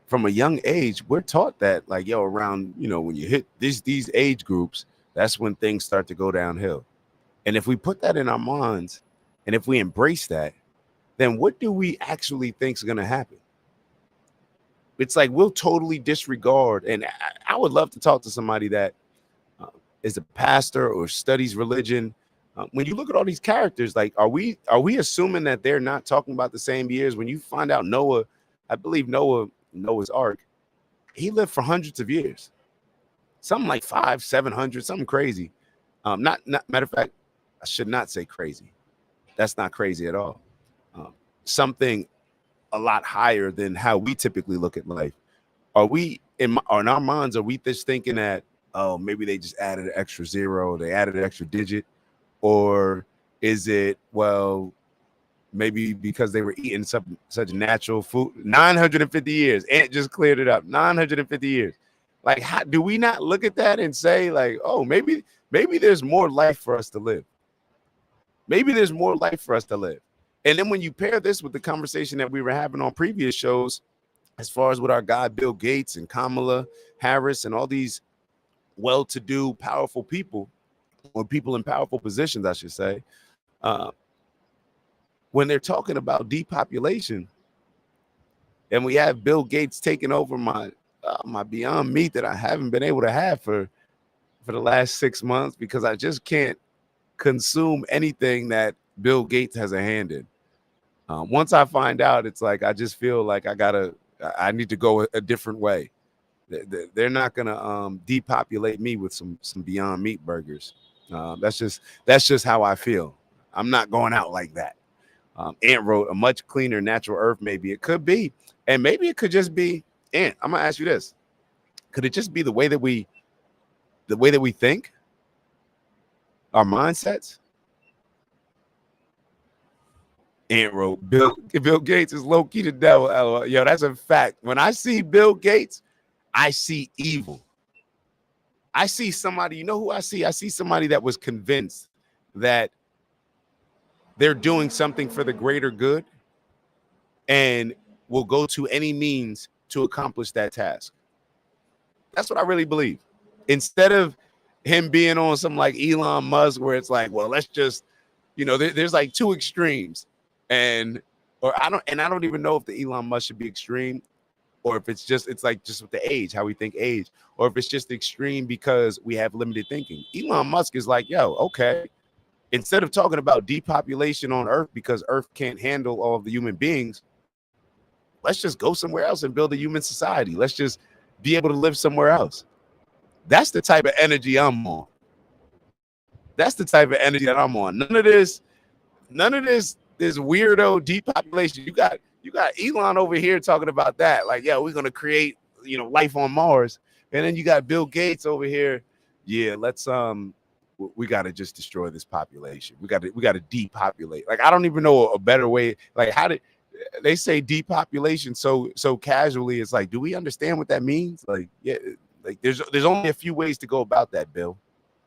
from a young age, we're taught that, like, yo, around, when you hit these age groups, that's when things start to go downhill. And if we put that in our minds, and if we embrace that, then what do we actually think is going to happen? It's like we'll totally disregard. And I would love to talk to somebody that is a pastor or studies religion. When you look at all these characters, like, are we assuming that they're not talking about the same years? When you find out Noah, I believe Noah's Ark, he lived for hundreds of years, something like 500-700, something crazy. Not matter of fact, I should not say crazy. That's not crazy at all. Something a lot higher than how we typically look at life. Are we in our minds? Are we just thinking that, oh, maybe they just added an extra zero, they added an extra digit, or is it, well, maybe because they were eating such natural food? 950 years. Ant just cleared it up. 950 years. Like, how do we not look at that and say, like, oh, maybe there's more life for us to live? Maybe there's more life for us to live. And then when you pair this with the conversation that we were having on previous shows, as far as with our guy Bill Gates and Kamala Harris and all these well-to-do, powerful people, or people in powerful positions, I should say, when they're talking about depopulation, and we have Bill Gates taking over my Beyond Meat that I haven't been able to have for the last 6 months because I just can't consume anything that Bill Gates has a hand in. Once I find out, it's like I just feel like I need to go a different way. They're not gonna depopulate me with some Beyond Meat burgers. That's just how I feel. I'm not going out like that. Ant wrote, a much cleaner natural earth. Maybe it could be, and maybe it could just be. Ant, I'm gonna ask you this: could it just be the way that we think, our mindsets? Ant wrote, Bill Gates is low key the devil. LOL. Yo, that's a fact. When I see Bill Gates, I see evil. I see somebody, you know who I see? I see somebody that was convinced that they're doing something for the greater good and will go to any means to accomplish that task. That's what I really believe. Instead of him being on some like Elon Musk, where it's like, well, let's just, there's like two extremes. I don't even know if the Elon Musk should be extreme, or if it's like just with the age, how we think age, or if it's just extreme because we have limited thinking. Elon Musk is like, yo, okay, instead of talking about depopulation on Earth because Earth can't handle all of the human beings, let's just go somewhere else and build a human society. Let's just be able to live somewhere else. That's the type of energy I'm on. That's the type of energy that I'm on. None of this weirdo depopulation. You got Elon over here talking about that. Like, yeah, we're gonna create, life on Mars. And then you got Bill Gates over here. Yeah, let's we gotta just destroy this population. We gotta depopulate. Like, I don't even know a better way. Like, how did they say depopulation so casually? It's like, do we understand what that means? Like, yeah, like there's only a few ways to go about that, Bill.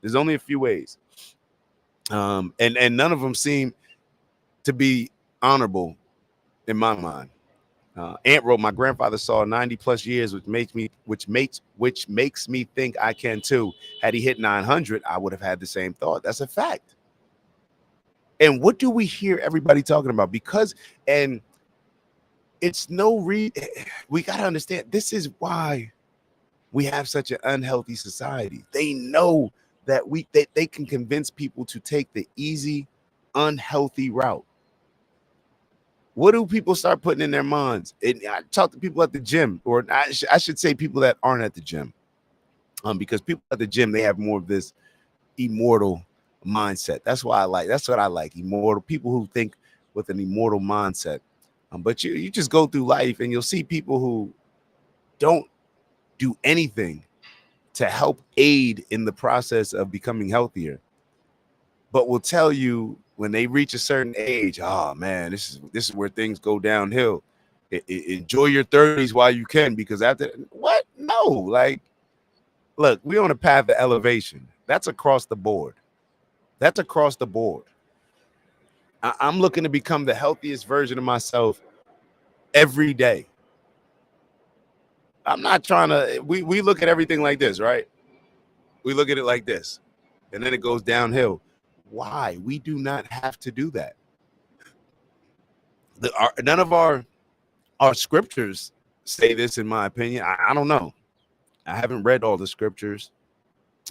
There's only a few ways. And none of them seem to be honorable in my mind. Ant wrote, my grandfather saw 90 plus years, which makes me think I can too. Had he hit 900, I would have had the same thought. That's a fact. And what do we hear everybody talking about? And it's we got to understand, this is why we have such an unhealthy society. They know that they can convince people to take the easy, unhealthy route. What do people start putting in their minds? I talk to people at the gym, or I should say people that aren't at the gym, because people at the gym, they have more of this immortal mindset. That's what I like. Immortal people who think with an immortal mindset. But you just go through life and you'll see people who don't do anything to help aid in the process of becoming healthier, but will tell you when they reach a certain age, oh man, this is where things go downhill. Enjoy your 30s while you can, because after what? No, like, look, we're on a path of elevation. That's across the board. That's across the board. I'm looking to become the healthiest version of myself every day. I'm not trying to, we look at everything like this, right? We look at it like this, and then it goes downhill. Why? We do not have to do that. None of our scriptures say this, in my opinion. I don't know. I haven't read all the scriptures,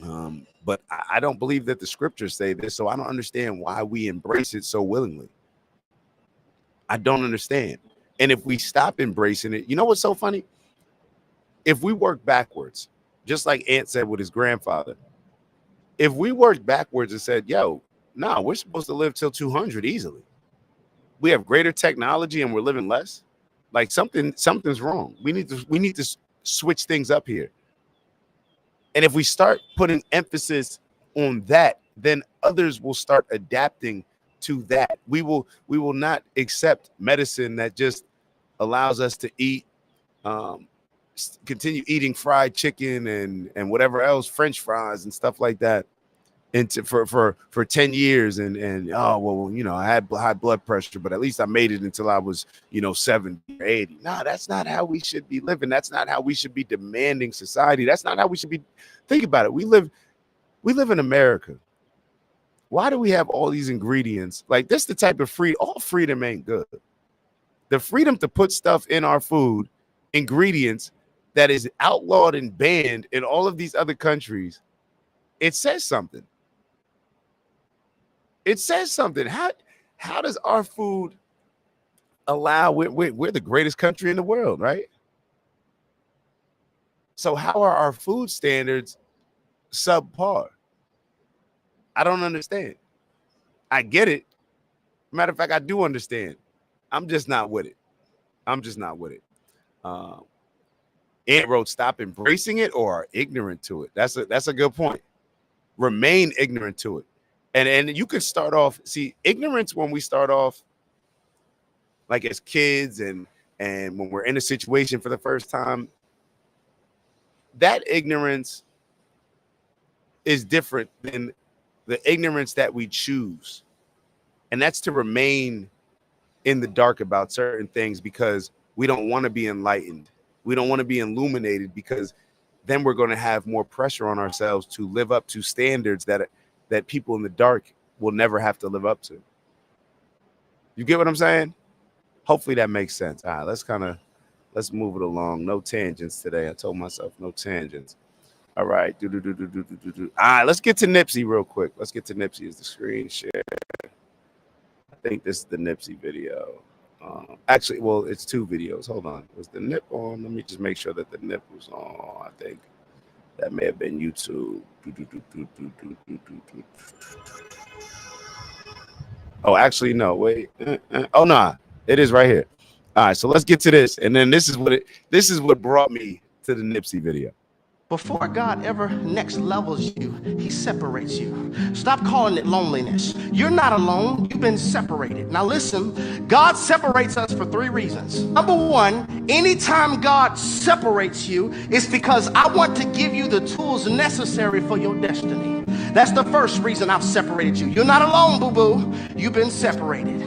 but I don't believe that the scriptures say this, so I don't understand why we embrace it so willingly. I don't understand. And if we stop embracing it, you know what's so funny? If we work backwards, just like Ant said with his grandfather, if we worked backwards and said, yo, no, we're supposed to live till 200 easily. We have greater technology and we're living less. Like something's wrong. We need to switch things up here. And if we start putting emphasis on that, then others will start adapting to that. We will not accept medicine that just allows us to eat, continue eating fried chicken and whatever else, French fries and stuff like that, for 10 years and oh well, you know, I had high blood pressure, but at least I made it until I was, 70 or 80. No, that's not how we should be living. That's not how we should be demanding society. That's not how we should be. Think about it. We live in America. Why do we have all these ingredients? Like, this the type of freedom. All freedom ain't good. The freedom to put stuff in our food, ingredients that is outlawed and banned in all of these other countries, it says something. It says something. How does our food allow? We're the greatest country in the world, right? So how are our food standards subpar? I don't understand. I get it. Matter of fact, I do understand. I'm just not with it. Ant wrote, stop embracing it or are ignorant to it. That's a good point. Remain ignorant to it. And you could start off, see, ignorance when we start off, like as kids and when we're in a situation for the first time, that ignorance is different than the ignorance that we choose. And that's to remain in the dark about certain things because we don't want to be enlightened. We don't want to be illuminated because then we're going to have more pressure on ourselves to live up to standards that people in the dark will never have to live up to. You get what I'm saying? Hopefully that makes sense. All right, let's move it along. No tangents today. I told myself no tangents. All right. All right, let's get to Nipsey real quick. Let's get to Nipsey. Is the screen share? I think this is the Nipsey video. Actually, well, it's two videos. Hold on. Was the nip on? Let me just make sure that the nip was on. I think that may have been YouTube. Oh, actually, no. Wait. Oh, no. It is right here. All right. So let's get to this. And then this is what brought me to the Nipsey video. Before God ever next levels you, he separates you. Stop calling it loneliness. You're not alone. You've been separated. Now listen, God separates us for three reasons. Number one, anytime God separates you, it's because I want to give you the tools necessary for your destiny. That's the first reason I've separated you. You're not alone, boo-boo. You've been separated.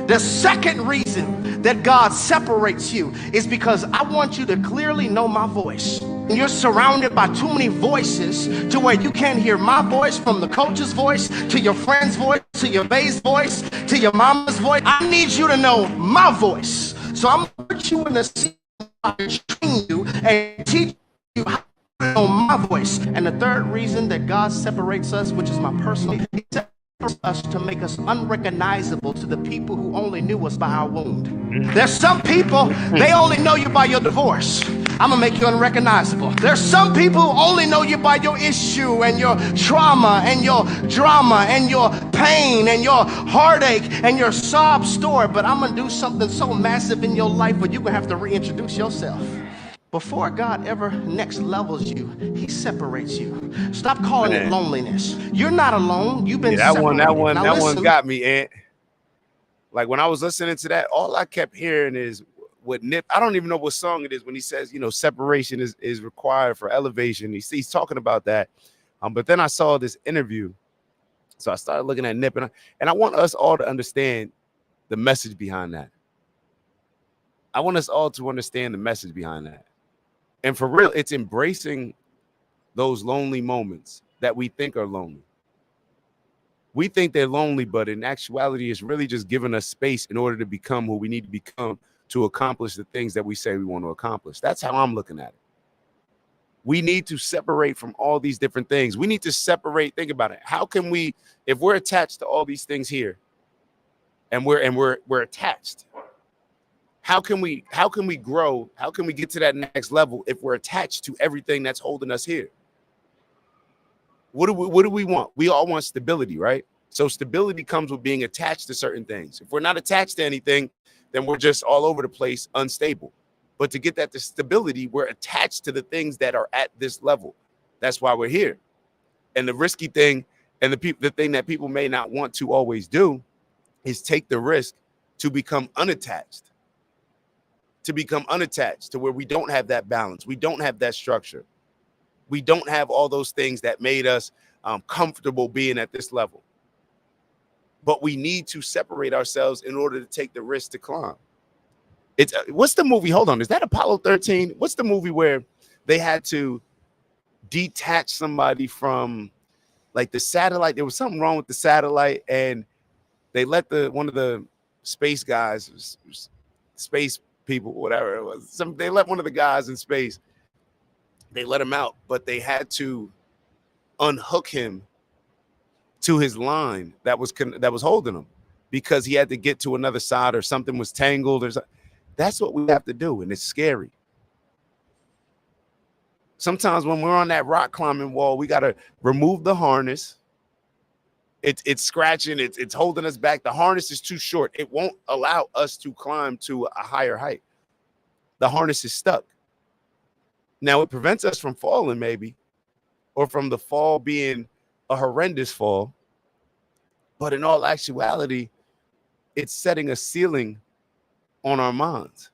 The second reason that God separates you is because I want you to clearly know my voice. You're surrounded by too many voices to where you can't hear my voice from the coach's voice to your friend's voice to your bae's voice to your mama's voice. I need you to know my voice. So I'm going to put you in a seat to train you and teach you how to know my voice. And the third reason that God separates us, which is my personal, he separates us to make us unrecognizable to the people who only knew us by our wound. There's some people, they only know you by your divorce. I'm gonna make you unrecognizable. There's some people who only know you by your issue and your trauma and your drama and your pain and your heartache and your sob story, but I'm gonna do something so massive in your life where you're gonna have to reintroduce yourself. Before God ever next levels you, he separates you. Stop calling it loneliness. You're not alone. You've been separated. That one got me, Ant. Like when I was listening to that, all I kept hearing is what Nip, I don't even know what song it is when he says, separation is required for elevation. He's talking about that. But then I saw this interview. So I started looking at Nip and I want us all to understand the message behind that. I want us all to understand the message behind that. And for real, it's embracing those lonely moments that we think are lonely. We think they're lonely, but in actuality, it's really just giving us space in order to become who we need to become to accomplish the things that we say we want to accomplish. That's how I'm looking at it. We need to separate from all these different things. We need to separate. Think about it. How can we, if we're attached to all these things here, and we're attached, how can we grow? How can we get to that next level if we're attached to everything that's holding us here? What do we want? We all want stability, right? So stability comes with being attached to certain things. If we're not attached to anything, then we're just all over the place, unstable. But to get that to stability, we're attached to the things that are at this level. That's why we're here. And the risky thing, and the thing that people may not want to always do, is take the risk to become unattached. To become unattached to where we don't have that balance. We don't have that structure. We don't have all those things that made us comfortable being at this level. But we need to separate ourselves in order to take the risk to climb. It's what's the movie? Hold on. Is that Apollo 13? What's the movie where they had to detach somebody from like the satellite? There was something wrong with the satellite, and they let one of the space guys, space people, whatever it was, they let one of the guys in space. They let him out, but they had to unhook him to his line that was holding him, because he had to get to another side, or something was tangled, or something. That's what we have to do, and it's scary. Sometimes when we're on that rock climbing wall, we got to remove the harness. It's scratching, it's holding us back. The harness is too short. It won't allow us to climb to a higher height. The harness is stuck. Now, it prevents us from falling, maybe, or from the fall being a horrendous fall. But in all actuality, it's setting a ceiling on our minds.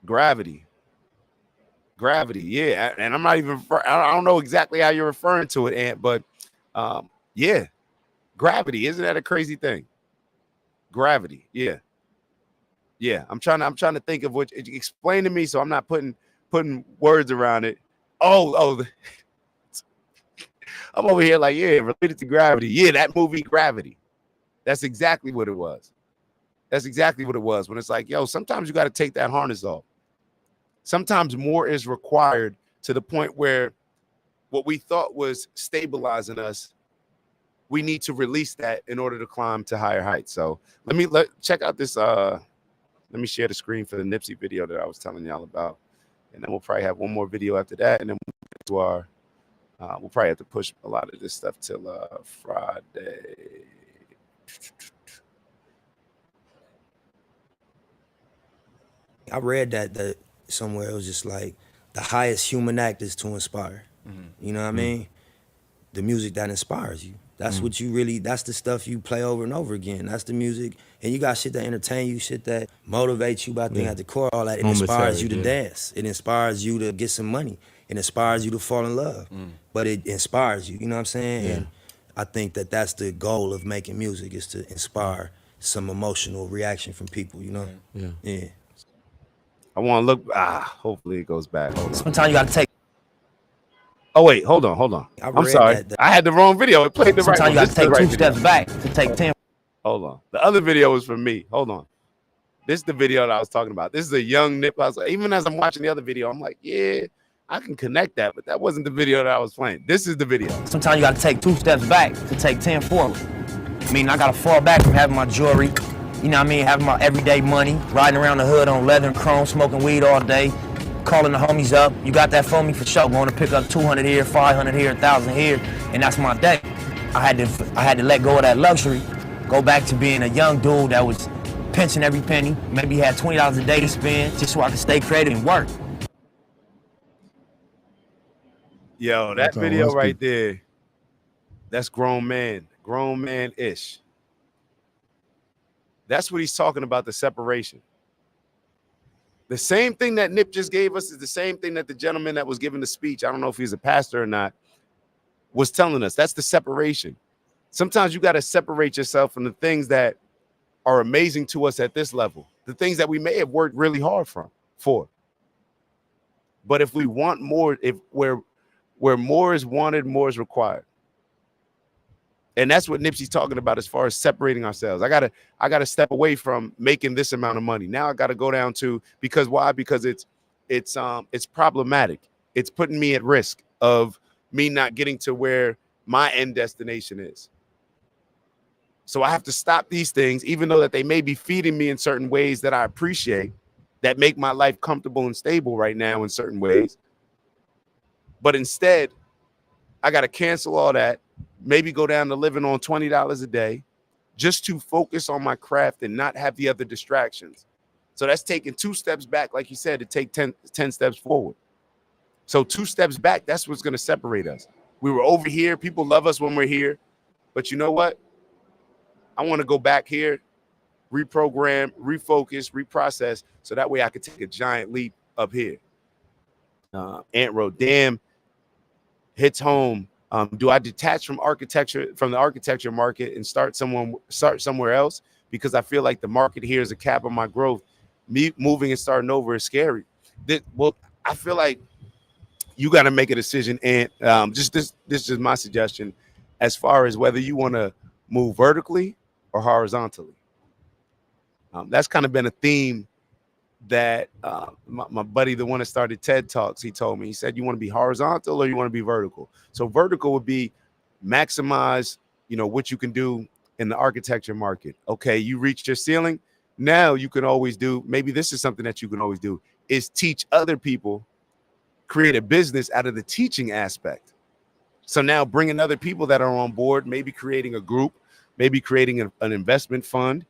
Gravity, yeah. And I'm not even, I don't know exactly how you're referring to it, Ant, but yeah, gravity. Isn't that a crazy thing? Gravity, yeah. I'm trying to think of what. Explain to me, so I'm not putting words around it. Oh, I'm over here like, yeah, related to gravity. Yeah, that movie Gravity. That's exactly what it was. That's exactly what it was. When it's like, yo, sometimes you got to take that harness off. Sometimes more is required, to the point where what we thought was stabilizing us, we need to release that in order to climb to higher heights. So check out this. Let me share the screen for the Nipsey video that I was telling y'all about. And then we'll probably have one more video after that. And then we'll probably have to push a lot of this stuff till Friday. I read that somewhere. It was just like the highest human act is to inspire. You know what I mean? The music that inspires you. That's what you really, that's the stuff you play over and over again. That's the music. And you got shit that entertain you, shit that motivates you. But I think at the core, all that, it inspires you to dance. It inspires you to get some money. It inspires you to fall in love. But it inspires you, you know what I'm saying? And I think that that's the goal of making music, is to inspire some emotional reaction from people, you know? Yeah. I want to look. Hopefully it goes back. Sometimes you got to take. Oh wait, hold on. I'm sorry. I had the wrong video. It played the right one. Sometimes you got to take 2 steps back to take 10. Hold on. The other video was from me. Hold on. This is the video that I was talking about. This is a young Nip. Even as I'm watching the other video, I'm like, yeah, I can connect that, but that wasn't the video that I was playing. This is the video. Sometimes you got to take 2 steps back to take 10 forward. I mean, I got to fall back from having my jewelry, you know what I mean, having my everyday money, riding around the hood on leather and chrome, smoking weed all day, calling the homies up. You got that for me? For sure. Going to pick up 200 here, 500 here, 1,000 here, and that's my day. I had to let go of that luxury, go back to being a young dude that was pinching every penny, maybe had $20 a day to spend, just so I could stay creative and work. Yo, that video right there, that's grown man-ish. That's what he's talking about, the separation. The same thing that Nip just gave us is the same thing that the gentleman that was giving the speech, I don't know if he's a pastor or not, was telling us. That's the separation. Sometimes you got to separate yourself from the things that are amazing to us at this level. The things that we may have worked really hard for. But if we want more, if where more is wanted, more is required. And that's what Nipsey's talking about as far as separating ourselves. I gotta step away from making this amount of money. Now I gotta go down to, because why? Because it's problematic. It's putting me at risk of me not getting to where my end destination is. So I have to stop these things, even though that they may be feeding me in certain ways that I appreciate, that make my life comfortable and stable right now in certain ways. But instead, I got to cancel all that, maybe go down to living on $20 a day just to focus on my craft and not have the other distractions. So that's taking 2 steps back, like you said, to take 10 steps forward. So 2 steps back, that's what's going to separate us. We were over here. People love us when we're here. But you know what? I want to go back here, reprogram, refocus, reprocess, so that way I could take a giant leap up here. Ant wrote, damn, hits home. Do I detach from the architecture market and start somewhere else? Because I feel like the market here is a cap on my growth. Me moving and starting over is scary. Well, I feel like you got to make a decision. And just this is my suggestion as far as whether you want to move vertically or horizontally. That's kind of been a theme that my buddy, the one that started TED Talks, he told me. He said, you want to be horizontal or you want to be vertical? So vertical would be maximize, what you can do in the architecture market. Okay, you reached your ceiling. Now you can always do, maybe this is something that you can always do, is teach other people, create a business out of the teaching aspect. So now bringing other people that are on board, maybe creating a group, maybe creating an investment fund.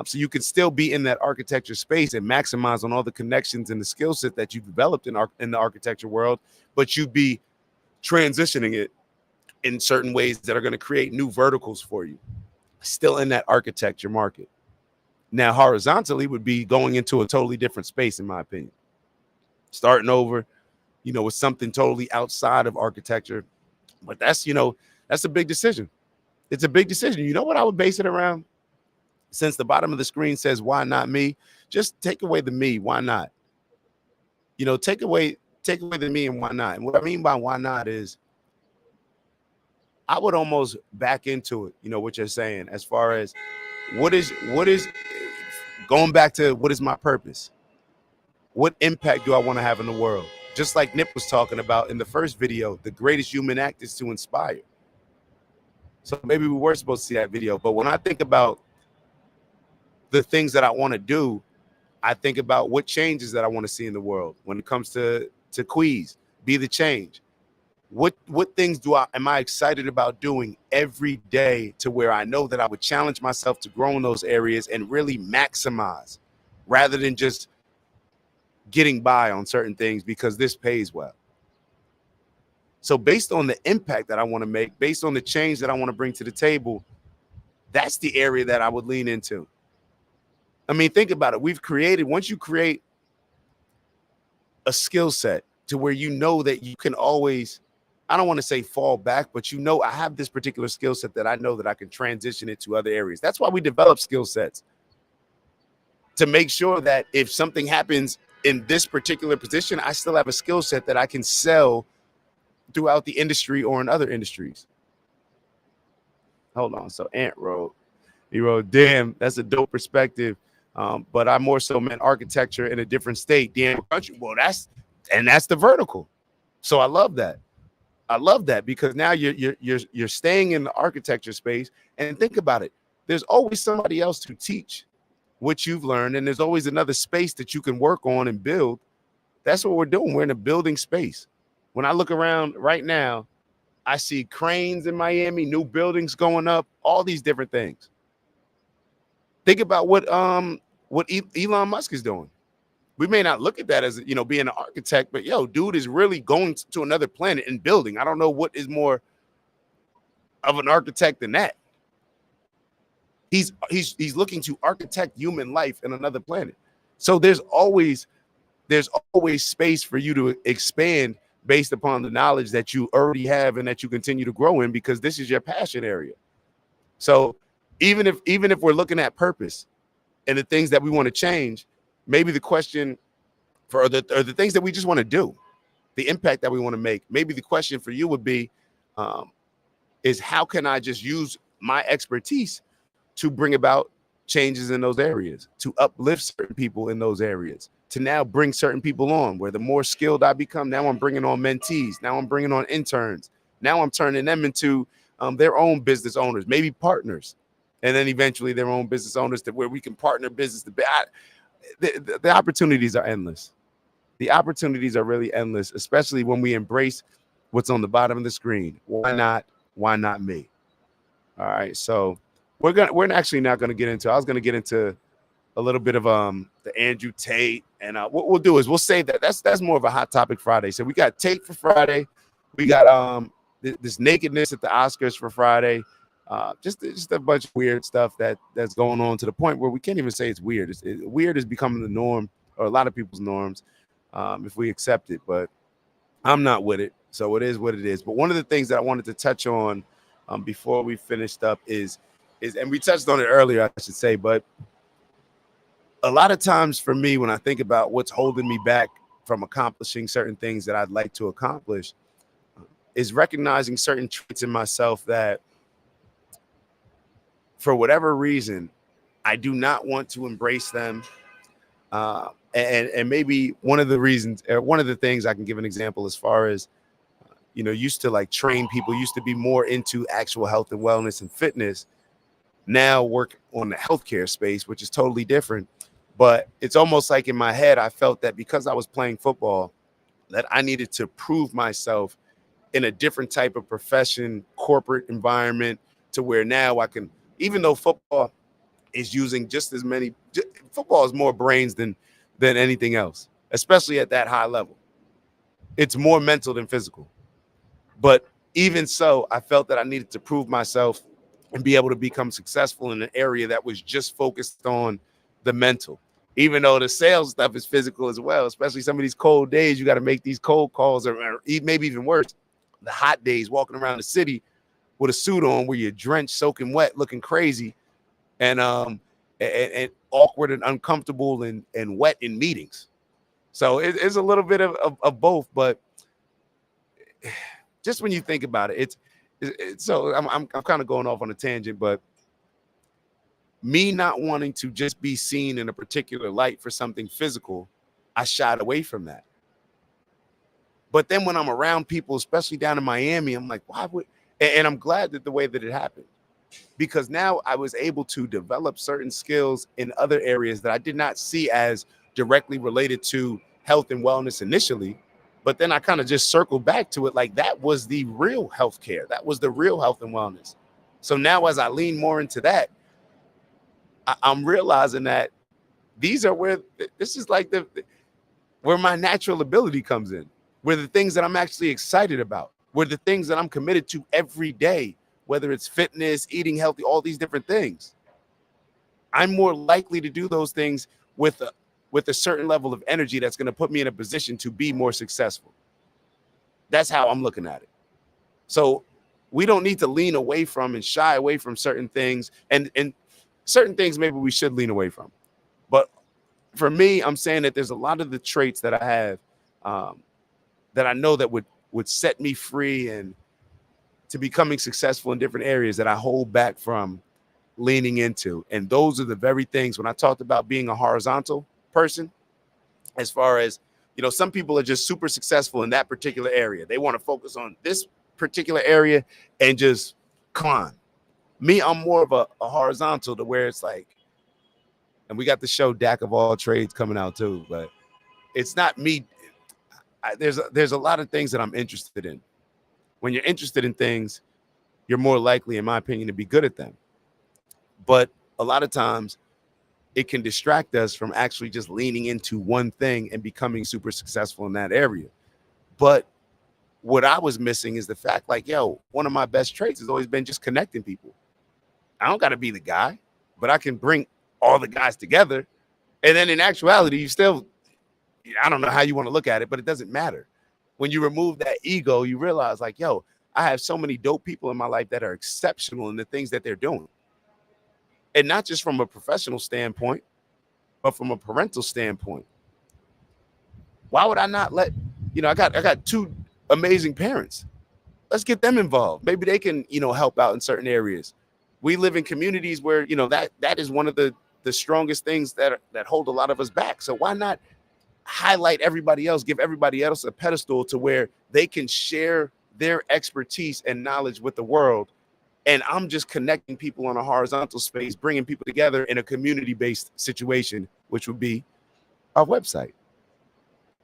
So you can still be in that architecture space and maximize on all the connections and the skill set that you've developed in the architecture world, but you'd be transitioning it in certain ways that are going to create new verticals for you, still in that architecture market. Now, horizontally would be going into a totally different space, in my opinion. Starting over, with something totally outside of architecture. But that's a big decision. It's a big decision. You know what I would base it around? Since the bottom of the screen says, why not me? Just take away the me. Why not? Take away the me and why not? And what I mean by why not is I would almost back into it, what you're saying, as far as what is going back to what is my purpose? What impact do I want to have in the world? Just like Nip was talking about in the first video, the greatest human act is to inspire. So maybe we were supposed to see that video, but when I think about the things that I want to do, I think about what changes that I want to see in the world. When it comes to Queez, be the change. What things am I excited about doing every day to where I know that I would challenge myself to grow in those areas and really maximize rather than just getting by on certain things because this pays well. So based on the impact that I want to make, based on the change that I want to bring to the table, that's the area that I would lean into. I mean, think about it. Once you create a skill set to where that you can always, I don't want to say fall back, but I have this particular skill set that I know that I can transition it to other areas. That's why we develop skill sets, to make sure that if something happens in this particular position, I still have a skill set that I can sell throughout the industry or in other industries. Hold on. So Ant wrote, damn, that's a dope perspective. But I more so meant architecture in a different state, damn country. Well, that's the vertical. So I love that because now you're staying in the architecture space. And think about it. There's always somebody else to teach what you've learned, and there's always another space that you can work on and build. That's what we're doing. We're in a building space. When I look around right now, I see cranes in Miami, new buildings going up, all these different things. Think about what Elon Musk is doing. We may not look at that as, being an architect, but dude is really going to another planet and building. I don't know what is more of an architect than that. He's looking to architect human life in another planet. So there's always space for you to expand based upon the knowledge that you already have and that you continue to grow in, because this is your passion area. So even if we're looking at purpose, and the things that we want to change, maybe the question for the things that we just want to do, the impact that we want to make, maybe the question for you would be, is how can I just use my expertise to bring about changes in those areas, to uplift certain people in those areas, to now bring certain people on, where the more skilled I become, now I'm bringing on mentees, now I'm bringing on interns, now I'm turning them into their own business owners, maybe partners, and then eventually their own business owners, to where we can partner business. The opportunities are endless. The opportunities are really endless, especially when we embrace what's on the bottom of the screen. Why not? Why not me? All right, so we're actually not going to get into. I was going to get into a little bit of the Andrew Tate, and what we'll do is we'll save that. That's more of a hot topic Friday. So we got Tate for Friday. We got this nakedness at the Oscars for Friday. Just a bunch of weird stuff that's going on, to the point where we can't even say it's weird. Weird is becoming the norm, or a lot of people's norms, if we accept it. But I'm not with it, so it is what it is. But one of the things that I wanted to touch on before we finished up is, and we touched on it earlier, I should say, but a lot of times for me, when I think about what's holding me back from accomplishing certain things that I'd like to accomplish, is recognizing certain traits in myself that, for whatever reason, I do not want to embrace them. And maybe one of the reasons, or one of the things, I can give an example as far as, used to like train people, used to be more into actual health and wellness and fitness. Now work on the healthcare space, which is totally different. But it's almost like in my head, I felt that because I was playing football, that I needed to prove myself in a different type of profession, corporate environment, to where now I can, even though football is using just as many, football is more brains than anything else, especially at that high level. It's more mental than physical. But even so, I felt that I needed to prove myself and be able to become successful in an area that was just focused on the mental. Even though the sales stuff is physical as well, especially some of these cold days, you got to make these cold calls, or maybe even worse, the hot days, walking around the city with a suit on where you're drenched, soaking wet, looking crazy, and awkward and uncomfortable and wet in meetings. So it's a little bit of both, but just when you think about it, it's so I'm kind of going off on a tangent, but me not wanting to just be seen in a particular light for something physical, I shied away from that. But then when I'm around people, especially down in Miami, I'm like, why would? And I'm glad that the way that it happened, because now I was able to develop certain skills in other areas that I did not see as directly related to health and wellness initially. But then I kind of just circled back to it, like that was the real healthcare. That was the real health and wellness. So now as I lean more into that, I'm realizing that these are where this is like where my natural ability comes in, where the things that I'm actually excited about, where the things that I'm committed to every day, whether it's fitness, eating healthy, all these different things. I'm more likely to do those things with a certain level of energy that's going to put me in a position to be more successful. That's how I'm looking at it. So we don't need to lean away from and shy away from certain things, and certain things maybe we should lean away from. But for me, I'm saying that there's a lot of the traits that I have that I know that would set me free and to becoming successful in different areas that I hold back from leaning into. And those are the very things, when I talked about being a horizontal person, as far as, some people are just super successful in that particular area. They want to focus on this particular area and just climb. Me, I'm more of a horizontal, to where it's like, and we got the show Dak of All Trades coming out too, but it's not me. There's a lot of things that I'm interested in. When you're interested in things, you're more likely, in my opinion, to be good at them. But a lot of times it can distract us from actually just leaning into one thing and becoming super successful in that area. But what I was missing is the fact, like, one of my best traits has always been just connecting people. I don't got to be the guy, but I can bring all the guys together. And then in actuality, you still, I don't know how you want to look at it, but it doesn't matter. When you remove that ego, you realize, like, I have so many dope people in my life that are exceptional in the things that they're doing. And not just from a professional standpoint, But from a parental standpoint, why would I not let, I got two amazing parents. Let's get them involved. Maybe they can, help out in certain areas. We live in communities where, that is one of the strongest things that hold a lot of us back. So why not highlight everybody else, give everybody else a pedestal to where they can share their expertise and knowledge with the world. And I'm just connecting people on a horizontal space, bringing people together in a community-based situation, which would be our website,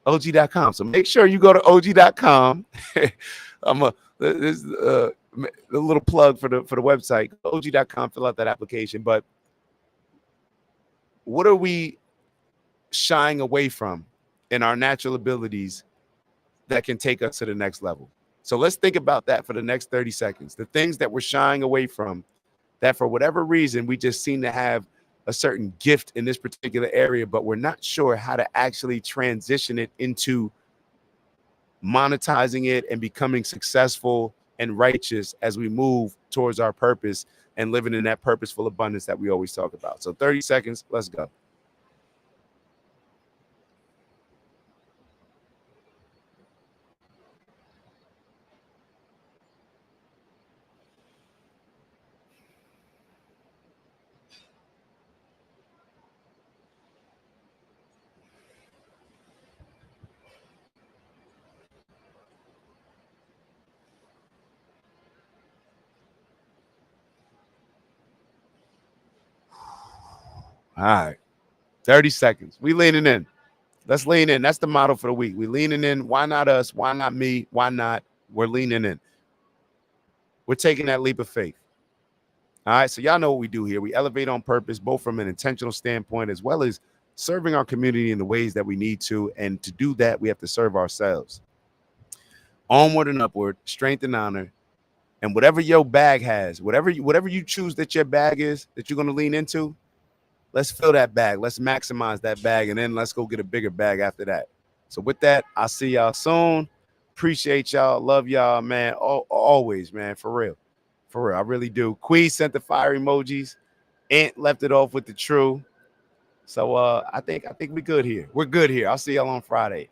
OG.com. So make sure you go to OG.com. This is a little plug for the website, OG.com, fill out that application. But what are we shying away from in our natural abilities that can take us to the next level? So let's think about that for the next 30 seconds. The things that we're shying away from, that for whatever reason, we just seem to have a certain gift in this particular area, but we're not sure how to actually transition it into monetizing it and becoming successful and righteous as we move towards our purpose and living in that purposeful abundance that we always talk about. So 30 seconds, let's go. All right, 30 seconds. We leaning in. Let's lean in. That's the motto for the week. We leaning in. Why not us? Why not me? Why not? We're leaning in. We're taking that leap of faith. All right, so y'all know what we do here. We elevate on purpose, both from an intentional standpoint as well as serving our community in the ways that we need to. And to do that, we have to serve ourselves. Onward and upward, strength and honor. And whatever your bag has, whatever you choose that your bag is, that you're going to lean into, let's fill that bag. Let's maximize that bag. And then let's go get a bigger bag after that. So with that, I'll see y'all soon. Appreciate y'all. Love y'all, man. Always, man. For real. For real. I really do. Queen sent the fire emojis. Ant left it off with the true. So I think we're good here. We're good here. I'll see y'all on Friday.